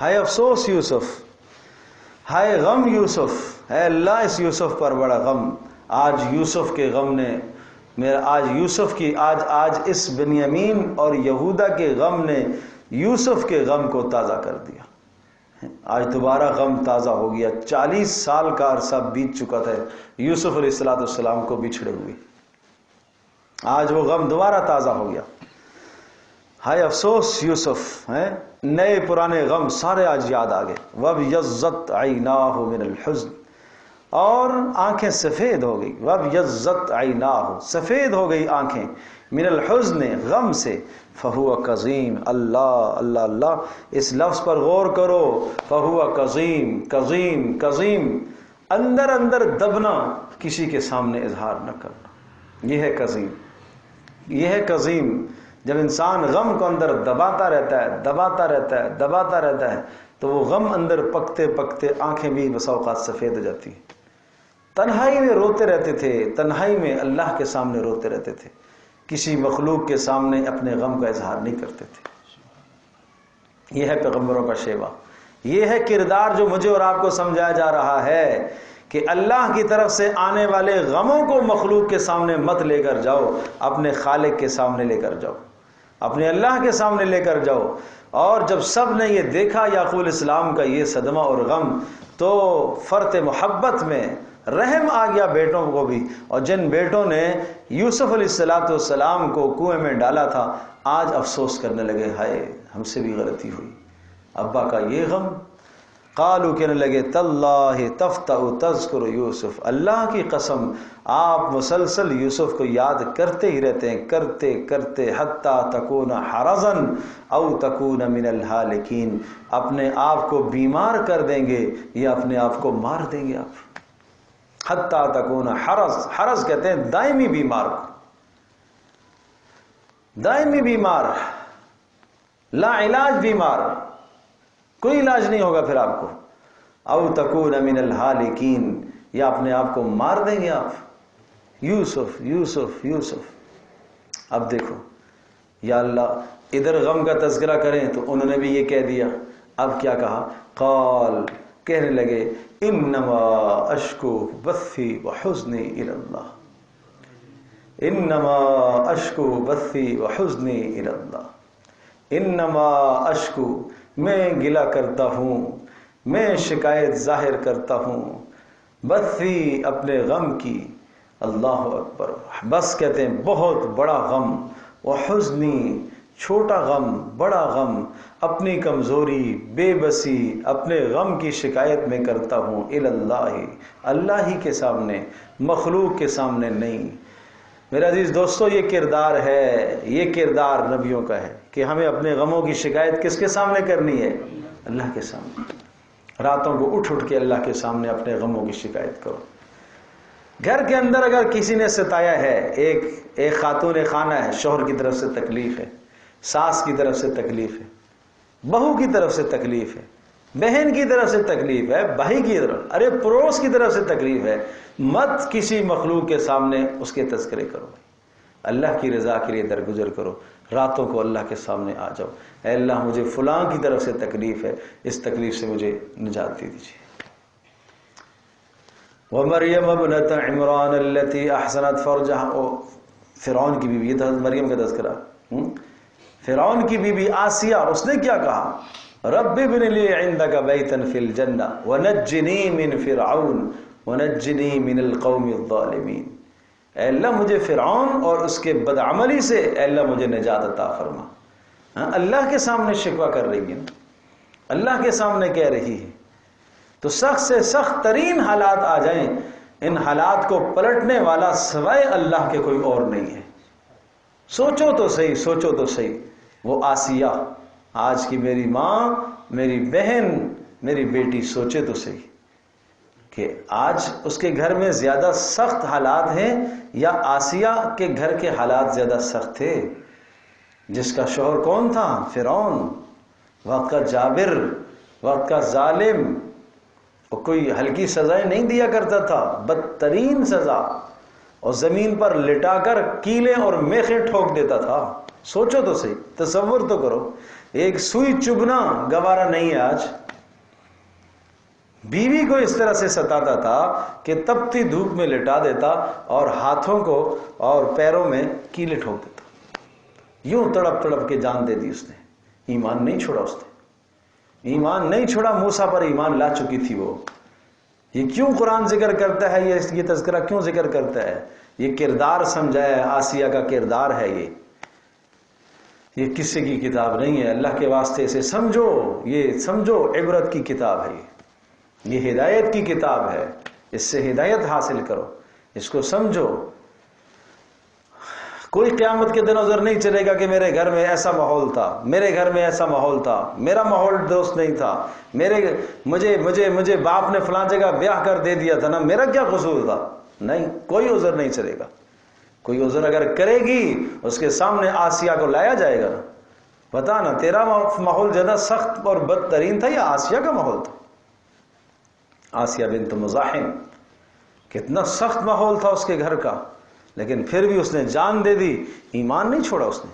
ہائے افسوس یوسف، ہائے غم یوسف، اے اللہ اس یوسف پر بڑا غم، آج یوسف کے غم نے آج یوسف کی آج اس بنیامین اور یہودا کے غم نے یوسف کے غم کو تازہ کر دیا۔ آج دوبارہ غم تازہ ہو گیا، 40 سال کا عرصہ بیت چکا تھا یوسف علیہ السلام کو بچھڑے ہوئے، آج وہ غم دوبارہ تازہ ہو گیا۔ ہائے افسوس یوسف، نئے پرانے غم سارے آج یاد آ گئے۔ وَابْيَضَّتْ عَيْنَاهُ مِنَ الْحُزْنِ، اور آنکھیں سفید ہو گئی، وَابْيَضَّتْ عَيْنَاهُ، سفید ہو گئی آنکھیں، من الحزن، غم سے، فَهُوَ كَظِيمٌ، اللہ اس لفظ پر غور کرو، فَهُوَ كَظِيمٌ، کظیم، کظیم، اندر اندر دبنا، کسی کے سامنے اظہار نہ کرنا، یہ ہے کظیم، یہ ہے کظیم۔ جب انسان غم کو اندر دباتا رہتا ہے تو وہ غم اندر پکتے پکتے آنکھیں بھی بسا اوقات سفید ہو جاتی ہیں۔ تنہائی میں روتے رہتے تھے، تنہائی میں اللہ کے سامنے روتے رہتے تھے، کسی مخلوق کے سامنے اپنے غم کا اظہار نہیں کرتے تھے۔ یہ ہے پیغمبروں کا شیوا، یہ ہے کردار جو مجھے اور آپ کو سمجھایا جا رہا ہے کہ اللہ کی طرف سے آنے والے غموں کو مخلوق کے سامنے مت لے کر جاؤ، اپنے خالق کے سامنے لے کر جاؤ، اپنے اللہ کے سامنے لے کر جاؤ۔ اور جب سب نے یہ دیکھا یعقوب علیہ السلام کا یہ صدمہ اور غم، تو فرط محبت میں رحم آ گیا بیٹوں کو بھی، اور جن بیٹوں نے یوسف علیہ السلام کو کنویں میں ڈالا تھا آج افسوس کرنے لگے، ہائے ہم سے بھی غلطی ہوئی، ابا کا یہ غم۔ قالو، کہنے لگے تاللہ تفتأ تذکر یوسف، اللہ کی قسم آپ مسلسل یوسف کو یاد کرتے ہی رہتے ہیں، کرتے کرتے، حتی تکون حرزا او تکون من الہالکین، اپنے آپ کو بیمار کر دیں گے یا اپنے آپ کو مار دیں گے آپ۔ حتی تکون حرز، حرز کہتے ہیں دائمی بیمار، دائمی بیمار، لا علاج بیمار، کوئی علاج نہیں ہوگا پھر آپ کو، او تکون من الہالکین، یا اپنے آپ کو مار دیں گے آپ۔ یوسف یوسف یوسف، اب دیکھو یا اللہ، ادھر غم کا تذکرہ کریں تو انہوں نے بھی یہ کہہ دیا، اب کیا کہا، قال، کہنے لگے انما اشکو بثی وحزنی الی اللہ، انما اشکو بثی وحزنی الی اللہ، انما اشکو، میں گلہ کرتا ہوں، میں شکایت ظاہر کرتا ہوں، بد تھی اپنے غم کی، اللہ اکبر۔ بس کہتے ہیں بہت بڑا غم، وحزنی چھوٹا غم، بڑا غم، اپنی کمزوری، بے بسی، اپنے غم کی شکایت میں کرتا ہوں اللہ، اللہ ہی کے سامنے، مخلوق کے سامنے نہیں۔ میرے عزیز دوستو، یہ کردار ہے، یہ کردار نبیوں کا ہے کہ ہمیں اپنے غموں کی شکایت کس کے سامنے کرنی ہے؟ اللہ کے سامنے۔ راتوں کو اٹھ کے اللہ کے سامنے اپنے غموں کی شکایت کرو۔ گھر کے اندر اگر کسی نے ستایا ہے، ایک خاتون خانہ ہے، شوہر کی طرف سے تکلیف ہے، ساس کی طرف سے تکلیف ہے، بہو کی طرف سے تکلیف ہے، بہن کی طرف سے تکلیف ہے، بھائی کی طرف، ارے پڑوس کی طرف سے تکلیف ہے، مت کسی مخلوق کے سامنے اس کے تذکرے کرو، اللہ کی رضا کے لیے درگزر کرو۔ راتوں کو اللہ کے سامنے آ جاؤ، اے اللہ مجھے فلاں کی طرف سے تکلیف ہے، اس تکلیف سے مجھے نجات دے دیجیے۔ وَمَرْيَمَ ابْنَتَ عِمْرَانَ الَّتِي أَحْسَنَتْ فَرْجَهَا، فرعون کی بیوی، یہ تھا مریم کا تذکرہ۔ فرعون کی بیوی آسیہ، اس نے کیا کہا؟ رب ابن لی عندک بیتا فی الجنہ ونجنی من فرعون ونجنی من القوم الظالمین۔ اے اللہ مجھے فرعون اور اس کے بدعملی سے اے اللہ مجھے نجات عطا فرما۔ اللہ کے سامنے شکوہ کر رہی ہے، اللہ کے سامنے کہہ رہی ہے، تو سخت سے سخت ترین حالات آ جائیں، ان حالات کو پلٹنے والا سوائے اللہ کے کوئی اور نہیں ہے۔ سوچو تو صحیح، سوچو تو صحیح، وہ آسیہ، آج کی میری ماں، میری بہن، میری بیٹی، سوچے تو صحیح کہ آج اس کے گھر میں زیادہ سخت حالات ہیں یا آسیہ کے گھر کے حالات زیادہ سخت تھے؟ جس کا شوہر کون تھا؟ فرعون، وقت کا جابر، وقت کا ظالم، اور کوئی ہلکی سزائیں نہیں دیا کرتا تھا، بدترین سزا، اور زمین پر لٹا کر کیلیں اور میخیں ٹھوک دیتا تھا۔ سوچو تو صحیح، تصور تو کرو، ایک سوئی چبھنا گوارا نہیں ہے آج۔ بیوی کو اس طرح سے ستاتا تھا کہ تپتی دھوپ میں لٹا دیتا اور ہاتھوں کو اور پیروں میں کیلے ٹھوک دیتا، یوں تڑپ تڑپ کے جان دے دی اس نے۔ ایمان نہیں چھوڑا اس نے، ایمان نہیں چھوڑا، موسیٰ پر ایمان لا چکی تھی وہ۔ یہ کیوں قرآن ذکر کرتا ہے، یہ تذکرہ کیوں ذکر کرتا ہے؟ یہ کردار سمجھایا ہے، آسیہ کا کردار ہے یہ کسی کی کتاب نہیں ہے، اللہ کے واسطے اسے سمجھو، یہ سمجھو عبرت کی کتاب ہے، یہ ہدایت کی کتاب ہے، اس سے ہدایت حاصل کرو، اس کو سمجھو۔ کوئی قیامت کے دن نظر نہیں چلے گا کہ میرے گھر میں ایسا ماحول تھا، میرے گھر میں ایسا ماحول تھا، میرا ماحول دوست نہیں تھا، مجھے باپ نے فلاں جگہ بیاہ کر دے دیا تھا نا، میرا کیا قصور تھا؟ نہیں، کوئی عذر نہیں چلے گا۔ کوئی عذر اگر کرے گی اس کے سامنے آسیہ کو لایا جائے گا، بتا نا تیرا ماحول زیادہ سخت اور بدترین تھا یا آسیہ کا ماحول تھا؟ آسیہ بنت مزاحم، کتنا سخت ماحول تھا اس کے گھر کا، لیکن پھر بھی اس نے جان دے دی، ایمان نہیں چھوڑا اس نے۔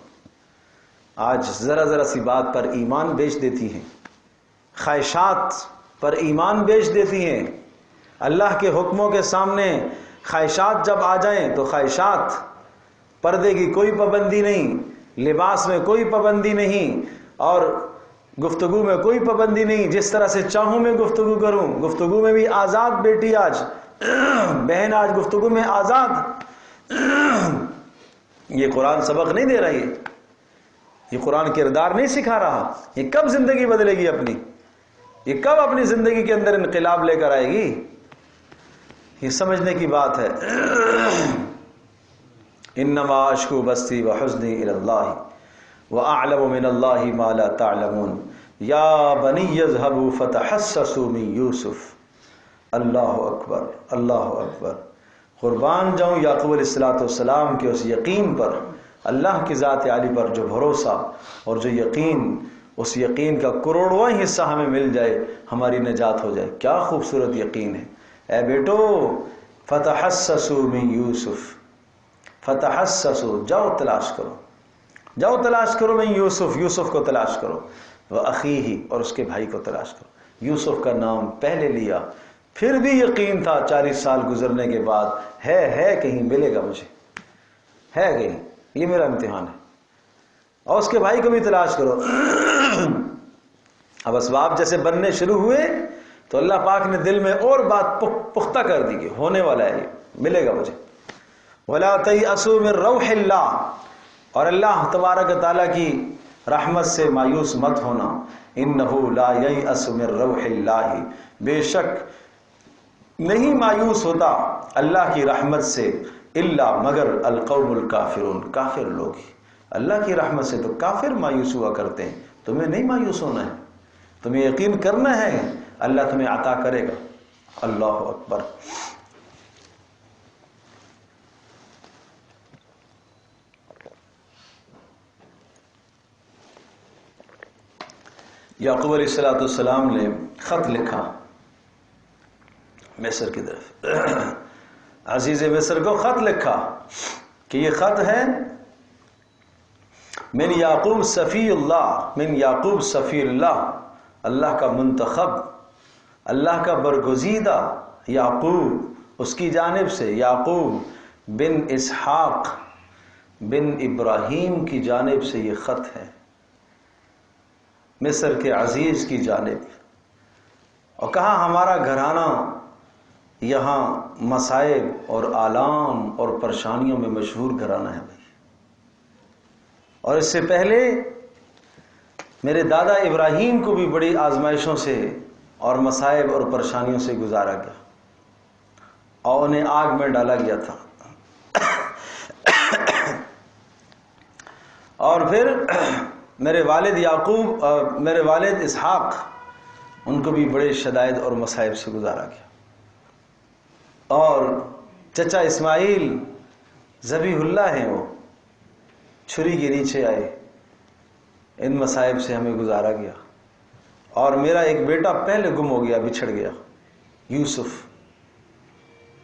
آج ذرا ذرا سی بات پر ایمان بیچ دیتی ہیں، خواہشات پر ایمان بیچ دیتی ہیں۔ اللہ کے حکموں کے سامنے خواہشات جب آ جائیں تو خواہشات، پردے کی کوئی پابندی نہیں، لباس میں کوئی پابندی نہیں، اور گفتگو میں کوئی پابندی نہیں، جس طرح سے چاہوں میں گفتگو کروں، گفتگو میں بھی آزاد بیٹی آج، بہن آج گفتگو میں آزاد۔ یہ قرآن سبق نہیں دے رہا، یہ قرآن کردار نہیں سکھا رہا۔ یہ کب زندگی بدلے گی اپنی؟ یہ کب اپنی زندگی کے اندر انقلاب لے کر آئے گی؟ یہ سمجھنے کی بات ہے۔ انما اشکو بثی وحزنی الی اللہ واعلم من اللہ ما لا تعلمون یا بنی اذهبوا فتحسسوا من یوسف۔ اللہ اکبر، اللہ اکبر۔ قربان جاؤں یعقوب علیہ السلام کے اس یقین پر، اللہ کی ذات عالی پر جو بھروسہ اور جو یقین، اس یقین کا کروڑواں حصہ ہمیں مل جائے، ہماری نجات ہو جائے۔ کیا خوبصورت یقین ہے۔ اے بیٹو، فتحسسوا من یوسف، فتحسسوا، جاؤ تلاش کرو، جاؤ تلاش کرو، من یوسف، یوسف کو تلاش کرو، واخیہ، اور اس کے بھائی کو تلاش کرو۔ یوسف کا نام پہلے لیا، پھر بھی یقین تھا 40 سال گزرنے کے بعد، ہے کہیں ملے گا مجھے، ہے کہیں، یہ میرا امتحان ہے۔ اور اس کے بھائی کو بھی تلاش کرو۔ اب اسباب جیسے بننے شروع ہوئے تو اللہ پاک نے دل میں اور بات پختہ کر دی کہ ہونے والا ہے، یہ ملے گا مجھے۔ وَلَا تَيْأَسُوا مِن رَوْحِ اللَّهِ، اور اللہ تبارک و تعالیٰ کی رحمت سے مایوس مت ہونا۔ إِنَّهُ لَا يَيْأَسُ مِن رَوْحِ اللَّهِ، بے شک نہیں مایوس ہوتا اللہ کی رحمت سے الا مگر القوم الکافرون، کافر لوگ ہی۔ اللہ کی رحمت سے تو کافر مایوس ہوا کرتے ہیں، تمہیں نہیں مایوس ہونا ہے، تمہیں یقین کرنا ہے اللہ تمہیں عطا کرے گا۔ اللہ اکبر۔ یعقوب علیہ السلام نے خط لکھا مصر کی طرف، عزیز مصر کو خط لکھا کہ یہ خط ہے من یعقوب صفی اللہ، من یعقوب صفی اللہ، اللہ کا منتخب، اللہ کا برگزیدہ یعقوب، اس کی جانب سے، یعقوب بن اسحاق بن ابراہیم کی جانب سے یہ خط ہے، مصر کے عزیز کی جانب۔ اور کہا ہمارا گھرانہ یہاں مصائب اور آلام اور پریشانیوں میں مشہور گھرانہ ہے بھائی، اور اس سے پہلے میرے دادا ابراہیم کو بھی بڑی آزمائشوں سے اور مصائب اور پریشانیوں سے گزارا گیا اور انہیں آگ میں ڈالا گیا تھا، اور پھر میرے والد یعقوب، میرے والد اسحاق، ان کو بھی بڑے شدائد اور مصائب سے گزارا گیا، اور چچا اسماعیل ذبیح اللہ ہیں، وہ چھری کے نیچے آئے، ان مصائب سے ہمیں گزارا گیا، اور میرا ایک بیٹا پہلے گم ہو گیا، بچھڑ گیا، یوسف،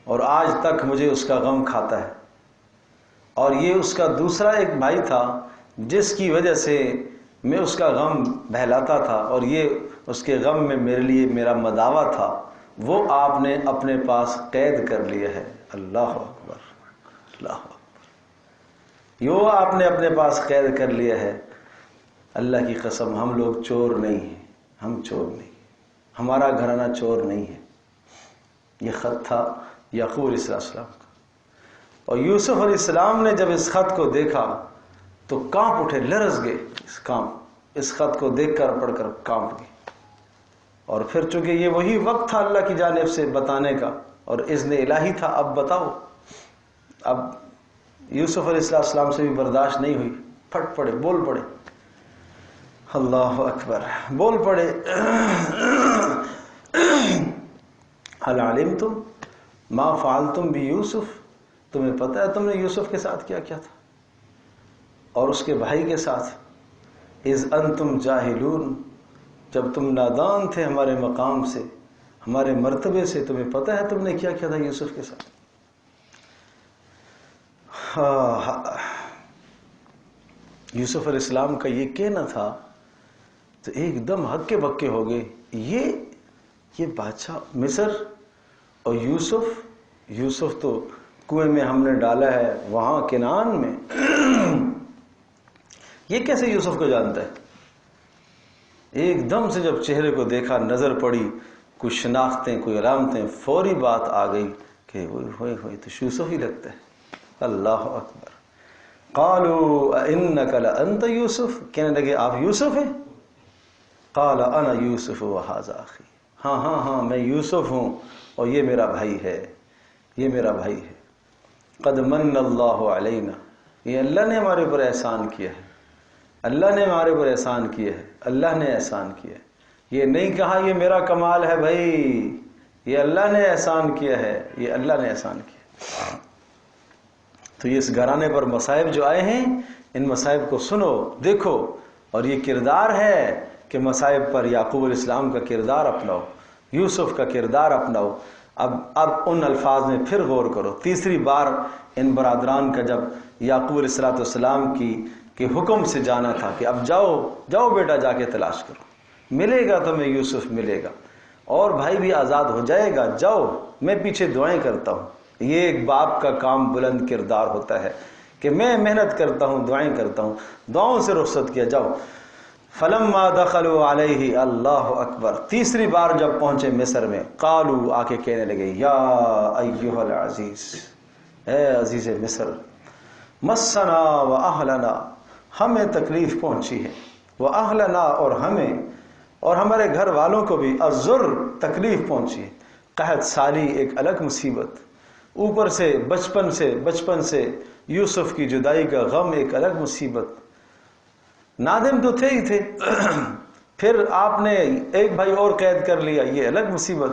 اور آج تک مجھے اس کا غم کھاتا ہے، اور یہ اس کا دوسرا ایک بھائی تھا جس کی وجہ سے میں اس کا غم بہلاتا تھا، اور یہ اس کے غم میں میرے لیے میرا مداوا تھا، وہ آپ نے اپنے پاس قید کر لیا ہے۔ اللہ اکبر، اللہ اکبر، یہ آپ نے اپنے پاس قید کر لیا ہے۔ اللہ کی قسم ہم لوگ چور نہیں ہیں، ہم چور نہیں، ہمارا گھرانہ چور نہیں ہے۔ یہ خط تھا یعقوب علیہ السلام کا، اور یوسف علیہ السلام نے جب اس خط کو دیکھا تو کانپ اٹھے، لرز گئے، اس خط کو دیکھ کر پڑھ کر کانپ گئے، اور پھر چونکہ یہ وہی وقت تھا اللہ کی جانب سے بتانے کا اور اذن الہی تھا، اب بتاؤ۔ اب یوسف علیہ السلام سے بھی برداشت نہیں ہوئی، پھٹ پڑے، بول پڑے، اللہ اکبر، بول پڑے، هل علمتم ما فعلتم بيوسف، تمہیں پتہ ہے تم نے یوسف کے ساتھ کیا کیا تھا اور اس کے بھائی کے ساتھ، اذ انتم جاہلون، جب تم نادان تھے ہمارے مقام سے، ہمارے مرتبے سے، تمہیں پتہ ہے تم نے کیا کیا تھا یوسف کے ساتھ۔ یوسف علیہ السلام کا یہ کہنا تھا تو ایک دم ہکے بکے ہو گئے، یہ بادشاہ مصر اور یوسف تو کنویں میں ہم نے ڈالا ہے وہاں کنعان میں، یہ کیسے یوسف کو جانتا ہے؟ ایک دم سے جب چہرے کو دیکھا، نظر پڑی، کچھ شناختیں، کوئی علامتیں، فوری بات آ گئی کہ ہوئے تو یوسف ہی لگتا ہے۔ اللہ اکبر۔ قالوا انک لانت یوسف، کہنے لگے آپ یوسف ہیں؟ قال انا یوسف وہذا اخی، ہاں میں یوسف ہوں اور یہ میرا بھائی ہے، یہ میرا بھائی ہے۔ قد من اللہ علینا، یہ اللہ نے ہمارے اوپر احسان کیا ہے، اللہ نے ہمارے اوپر احسان کیا ہے، اللہ نے احسان کیا ہے۔ یہ نہیں کہا یہ میرا کمال ہے بھائی، یہ اللہ نے احسان کیا ہے، یہ اللہ نے احسان کیا۔ تو یہ اس گھرانے پر مصائب جو آئے ہیں، ان مصائب کو سنو، دیکھو، اور یہ کردار ہے کہ مصائب پر یعقوب علیہ السلام کا کردار اپناؤ، یوسف کا کردار اپناؤ۔ اب ان الفاظ میں پھر غور کرو، تیسری بار ان برادران کا جب یعقوب علیہ السلام کے حکم سے جانا تھا کہ اب جاؤ بیٹا، جا کے تلاش کرو، ملے گا تمہیں یوسف، ملے گا، اور بھائی بھی آزاد ہو جائے گا، جاؤ، میں پیچھے دعائیں کرتا ہوں۔ یہ ایک باپ کا کام بلند کردار ہوتا ہے کہ میں محنت کرتا ہوں، دعائیں کرتا ہوں، دعاؤں سے رخصت کیا، جاؤ۔ فلما دخلوا علیہ، اللہ اکبر، تیسری بار جب پہنچے مصر میں، قالوا، آ کے کہنے لگے، یا ایھا العزیز، اے عزیز مصر، مسنا و اہلنا، ہمیں تکلیف پہنچی ہے، و اہلنا، اور ہمیں اور ہمارے گھر والوں کو بھی، الضر، تکلیف پہنچی ہے، قحط سالی ایک الگ مصیبت، اوپر سے بچپن سے یوسف کی جدائی کا غم ایک الگ مصیبت، نادم تو تھے ہی تھے، پھر آپ نے ایک بھائی اور قید کر لیا، یہ الگ مصیبت۔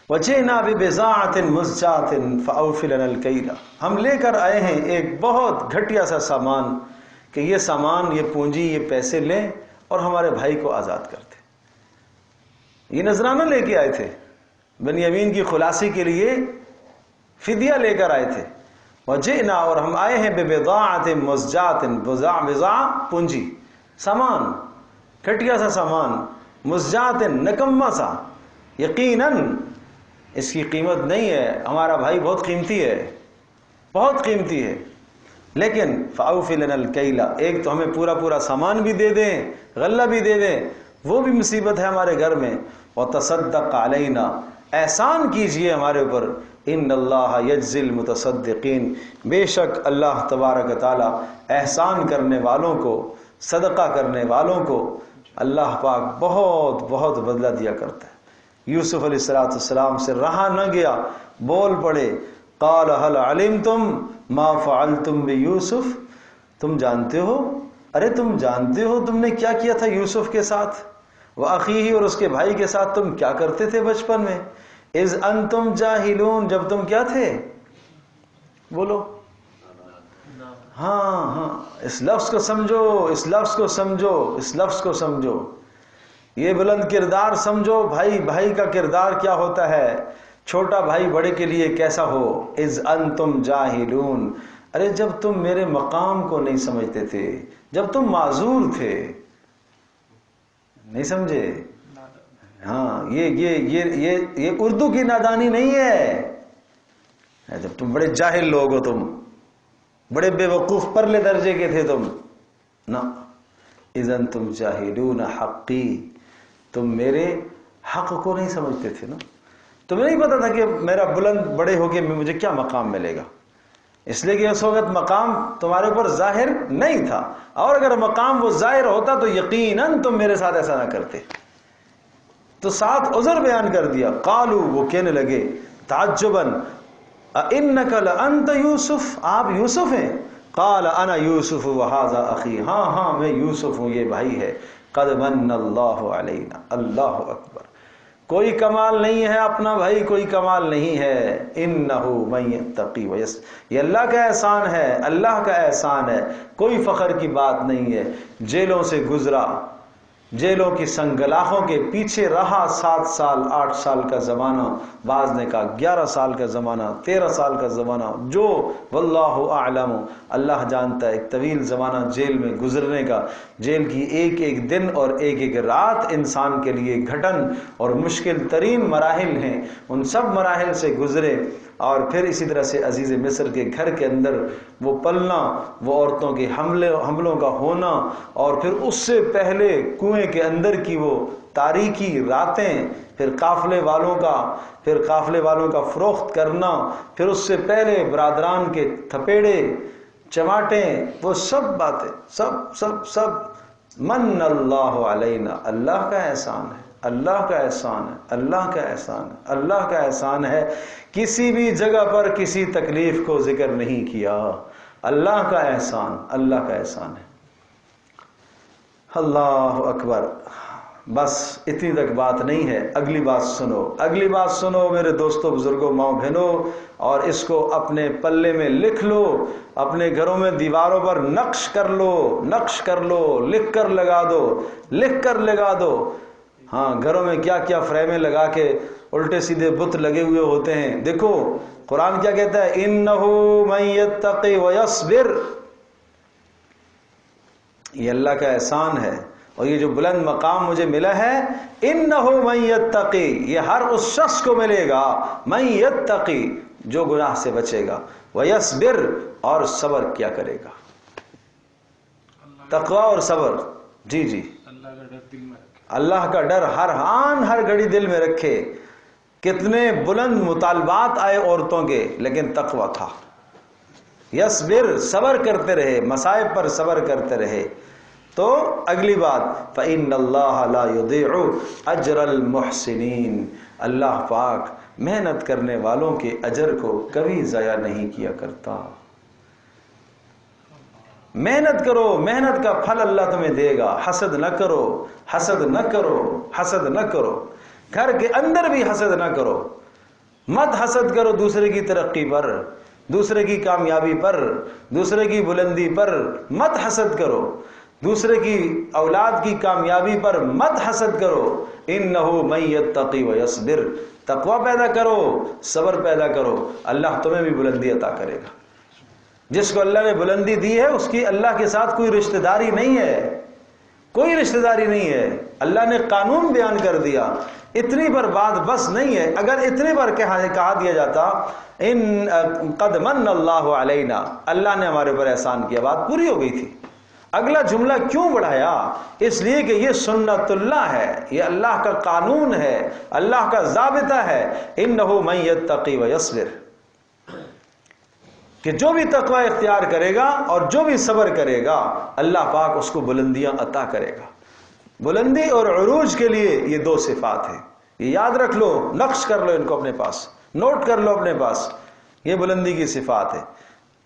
وَجِئْنَا بِبِضَاعَةٍ مُزْجَاةٍ فَأَوْفِ لَنَا الْكَيْلَ، ہم لے کر آئے ہیں ایک بہت گھٹیا سا سامان، کہ یہ سامان، یہ پونجی، یہ پیسے لیں اور ہمارے بھائی کو آزاد کر دیں۔ یہ نذرانہ لے کے آئے تھے، بنیامین کی خلاصی کے لیے فدیہ لے کر آئے تھے۔ وجئنا، اور ہم آئے ہیں، ببضاعۃ مزجات، بضاع پونجی، سامان، گھٹیا سا سامان، مزجات، نکما سا، یقیناً اس کی قیمت نہیں ہے، ہمارا بھائی بہت قیمتی ہے، بہت قیمتی ہے، لیکن فاوف لنا الکیل، ایک تو ہمیں پورا سامان بھی دے دیں، غلہ بھی دے دیں، وہ بھی مصیبت ہے ہمارے گھر میں، وتصدق علینا، احسان کیجئے ہمارے اوپر، ان اللہ یجزی المتصدقین، بے شک اللہ تبارک تعالی احسان کرنے والوں کو، صدقہ کرنے والوں کو اللہ پاک بہت بہت بدلہ دیا کرتا ہے۔ یوسف علیہ السلام سے رہا نہ گیا، بول پڑے، قال هل علمتم ما فعلتم بیوسف، تم جانتے ہو، ارے تم جانتے ہو تم نے کیا کیا تھا یوسف کے ساتھ، وَأَخِيهِ، اور اس کے بھائی کے ساتھ تم کیا کرتے تھے بچپن میں، اذ انتم جاہلون، جب تم کیا تھے، بولو، ہاں، اس لفظ کو سمجھو، اس لفظ کو سمجھو، اس لفظ کو سمجھو، یہ بلند کردار سمجھو، بھائی کا کردار کیا ہوتا ہے، چھوٹا بھائی بڑے کے لیے کیسا ہو، اذ انتم جاہلون، ارے جب تم میرے مقام کو نہیں سمجھتے تھے، جب تم معذور تھے، نہیں سمجھے، ہاں، یہ اردو کی نادانی نہیں ہے، جب تم بڑے جاہل لوگ ہو، تم بڑے بے وقوف پرلے درجے کے تھے تم، نہ، اذن تم جاہلون حقی، تم میرے حق کو نہیں سمجھتے تھے نا، تمہیں نہیں پتا تھا کہ میرا بلند بڑے ہو کے مجھے کیا مقام ملے گا، اس لیے کہ اس وقت مقام تمہارے اوپر ظاہر نہیں تھا، اور اگر مقام وہ ظاہر ہوتا تو یقیناً تم میرے ساتھ ایسا نہ کرتے، تو ساتھ عذر بیان کر دیا، قالو، وہ کہنے لگے، تعجباً، اِنَّكَ لَأَنْتَ یوسف، آپ یوسف ہیں، قال انا یوسف وہذا اخی، ہاں میں یوسف ہوں، یہ بھائی ہے، قد من اللہ علینا، اللہ اکبر، کوئی کمال نہیں ہے اپنا بھائی، کوئی کمال نہیں ہے، انہ من یتقی یہ اللہ کا احسان ہے، اللہ کا احسان ہے، کوئی فخر کی بات نہیں ہے، جیلوں سے گزرا، جیلوں کی سنگلاخوں کے پیچھے رہا، 7 سال 8 سال کا زمانہ، بعض نے کہا 11 سال کا زمانہ، 13 سال کا زمانہ، جو واللہ اعلم، اللہ جانتا ہے، ایک طویل زمانہ جیل میں گزرنے کا، جیل کی ایک ایک دن اور ایک ایک رات انسان کے لیے گھٹن اور مشکل ترین مراحل ہیں، ان سب مراحل سے گزرے، اور پھر اسی طرح سے عزیز مصر کے گھر کے اندر وہ پلنا، وہ عورتوں کے حملوں کا ہونا، اور پھر اس سے پہلے کنویں کے اندر کی وہ تاریکی راتیں، پھر قافلے والوں کا فروخت کرنا، پھر اس سے پہلے برادران کے تھپیڑے چماٹیں، وہ سب باتیں، سب من اللہ علینا، اللہ کا احسان ہے، اللہ کا احسان ہے، اللہ کا احسان ہے، اللہ کا احسان ہے، کسی بھی جگہ پر کسی تکلیف کو ذکر نہیں کیا، اللہ کا احسان، اللہ کا احسان ہے، اللہ اکبر۔ بس اتنی تک بات نہیں ہے، اگلی بات سنو میرے دوستوں، بزرگوں، ماؤں بہنوں، اور اس کو اپنے پلے میں لکھ لو، اپنے گھروں میں دیواروں پر نقش کر لو، لکھ کر لگا دو، ہاں، گھروں میں کیا کیا فریمیں لگا کے الٹے سیدھے بت لگے ہوئے ہوتے ہیں، دیکھو قرآن کیا کہتا ہے، انہ من یتقی ویصبر، یہ اللہ کا احسان ہے، اور یہ جو بلند مقام مجھے ملا ہے، انہ من یتقی، یہ ہر اس شخص کو ملے گا، من یتقی، جو گناہ سے بچے گا، ویصبر، اور صبر کیا کرے گا، تقوی اور صبر. جی جی, اللہ کا ڈر ہر آن ہر گھڑی دل میں رکھے. کتنے بلند مطالبات آئے عورتوں کے, لیکن تقوی تھا. یصبر, صبر کرتے رہے, مصائب پر صبر کرتے رہے. تو اگلی بات, فإن اللہ لا یضیع اجر المحسنین, اللہ پاک محنت کرنے والوں کے اجر کو کبھی ضائع نہیں کیا کرتا. محنت کرو, محنت کا پھل اللہ تمہیں دے گا. حسد نہ کرو, حسد نہ کرو, حسد نہ کرو. گھر کے اندر بھی حسد نہ کرو. مت حسد کرو دوسرے کی ترقی پر, دوسرے کی کامیابی پر, دوسرے کی بلندی پر مت حسد کرو. دوسرے کی اولاد کی کامیابی پر مت حسد کرو. انہ من یتقی ویصبر, تقوی پیدا کرو, صبر پیدا کرو, اللہ تمہیں بھی بلندی عطا کرے گا. جس کو اللہ نے بلندی دی ہے اس کی اللہ کے ساتھ کوئی رشتہ داری نہیں ہے, کوئی رشتہ داری نہیں ہے. اللہ نے قانون بیان کر دیا. اتنی پر بات بس نہیں ہے. اگر اتنی پر کہا دیا جاتا ان قد من اللہ علینا, اللہ نے ہمارے پر احسان کیا, بات پوری ہو گئی تھی. اگلا جملہ کیوں بڑھایا؟ اس لیے کہ یہ سنت اللہ ہے, یہ اللہ کا قانون ہے, اللہ کا ضابطہ ہے. انہ من یتقی ویصبر, کہ جو بھی تقوی اختیار کرے گا اور جو بھی صبر کرے گا اللہ پاک اس کو بلندیاں عطا کرے گا. بلندی اور عروج کے لیے یہ دو صفات ہیں. یہ یاد رکھ لو, نقش کر لو ان کو اپنے پاس, نوٹ کر لو اپنے پاس. یہ بلندی کی صفات ہے.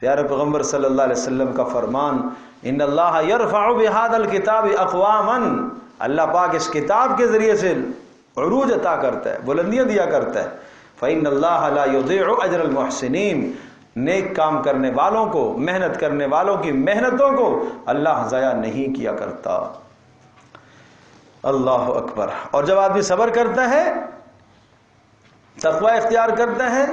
پیارے پیغمبر صلی اللہ علیہ وسلم کا فرمان, ان اللہ یرفع بہذا الکتاب اقواما, اللہ پاک اس کتاب کے ذریعے سے عروج عطا کرتا ہے, بلندیاں دیا کرتا ہے. فإن اللہ لا یضیع اجر المحسنین, نیک کام کرنے والوں کو, محنت کرنے والوں کی محنتوں کو اللہ ضائع نہیں کیا کرتا. اللہ اکبر. اور جب آدمی صبر کرتا ہے, تقوی اختیار کرتا ہے,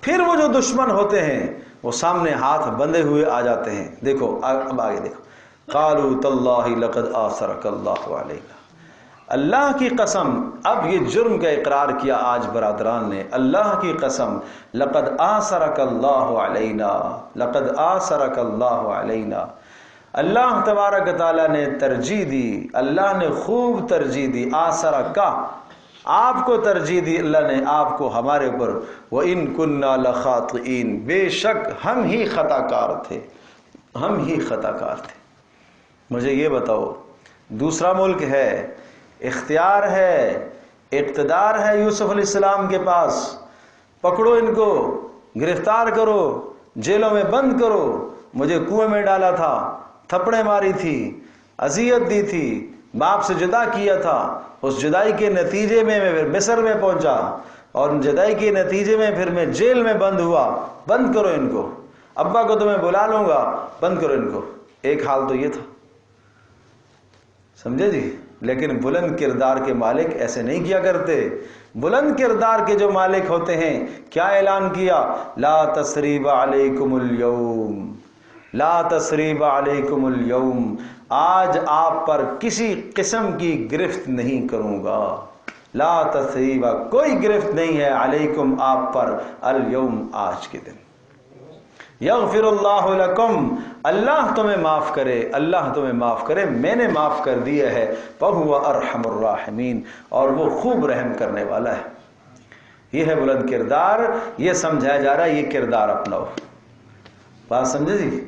پھر وہ جو دشمن ہوتے ہیں وہ سامنے ہاتھ بندھے ہوئے آ جاتے ہیں. دیکھو اب آگے دیکھو, قالوا تاللہ لقد آثرک اللہ علینا, اللہ کی قسم. اب یہ جرم کا اقرار کیا آج برادران نے, اللہ کی قسم, لقد آثرک اللہ علینا, لقد آثرک اللہ علینا. اللہ تبارک تعالیٰ نے ترجیح دی, اللہ نے خوب ترجیح دی. آثرک, آپ کو ترجیح دی اللہ نے, آپ کو ہمارے اوپر. وَإِن كُنَّا لَخَاطِئِينَ, بے شک ہم ہی خطا کار تھے, ہم ہی خطا کار تھے. مجھے یہ بتاؤ, دوسرا ملک ہے, اختیار ہے, اقتدار ہے یوسف علیہ السلام کے پاس, پکڑو ان کو, گرفتار کرو, جیلوں میں بند کرو. مجھے کنویں میں ڈالا تھا, تھپڑیں ماری تھی, اذیت دی تھی, باپ سے جدا کیا تھا, اس جدائی کے نتیجے میں پھر مصر میں پہنچا, اور جدائی کے نتیجے میں پھر میں جیل میں بند ہوا. بند کرو ان کو, ابا کو تو میں بلا لوں گا, بند کرو ان کو. ایک حال تو یہ تھا, سمجھے جی. لیکن بلند کردار کے مالک ایسے نہیں کیا کرتے. بلند کردار کے جو مالک ہوتے ہیں, کیا اعلان کیا؟ لا تثریب علیکم اليوم, لا تثریب علیکم اليوم, آج آپ پر کسی قسم کی گرفت نہیں کروں گا. لا تثریب, کوئی گرفت نہیں ہے, علیکم, آپ پر, اليوم, آج کے دن. یغفر اللہ لکم, اللہ تمہیں معاف کرے, اللہ تمہیں معاف کرے, میں نے معاف کر دیا ہے. فہو ارحم الراحمین, اور وہ خوب رحم کرنے والا ہے. یہ ہے بلند کردار, یہ سمجھایا جا رہا ہے یہ کردار اپناؤ. بات سمجھے جی.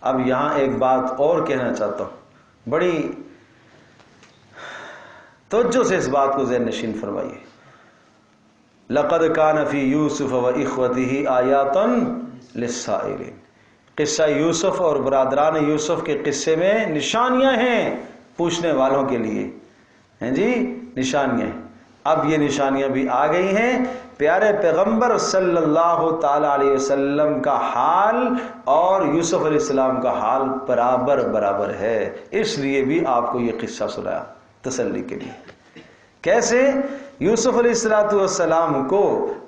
اب یہاں ایک بات اور کہنا چاہتا ہوں, بڑی توجہ سے اس بات کو ذہن نشین فرمائیے. لقد کان فی یوسف و اخوتہ آیات للسائلین, قصہ یوسف اور برادران یوسف کے قصے میں نشانیاں ہیں پوچھنے والوں کے لیے, ہیں جی, نشانیاں. اب یہ نشانیاں بھی آ گئی ہیں. پیارے پیغمبر صلی اللہ تعالی علیہ وسلم کا حال اور یوسف علیہ السلام کا حال برابر برابر ہے, اس لیے بھی آپ کو یہ قصہ سنایا تسلی کے لیے. کیسے؟ یوسف علیہ السلام کو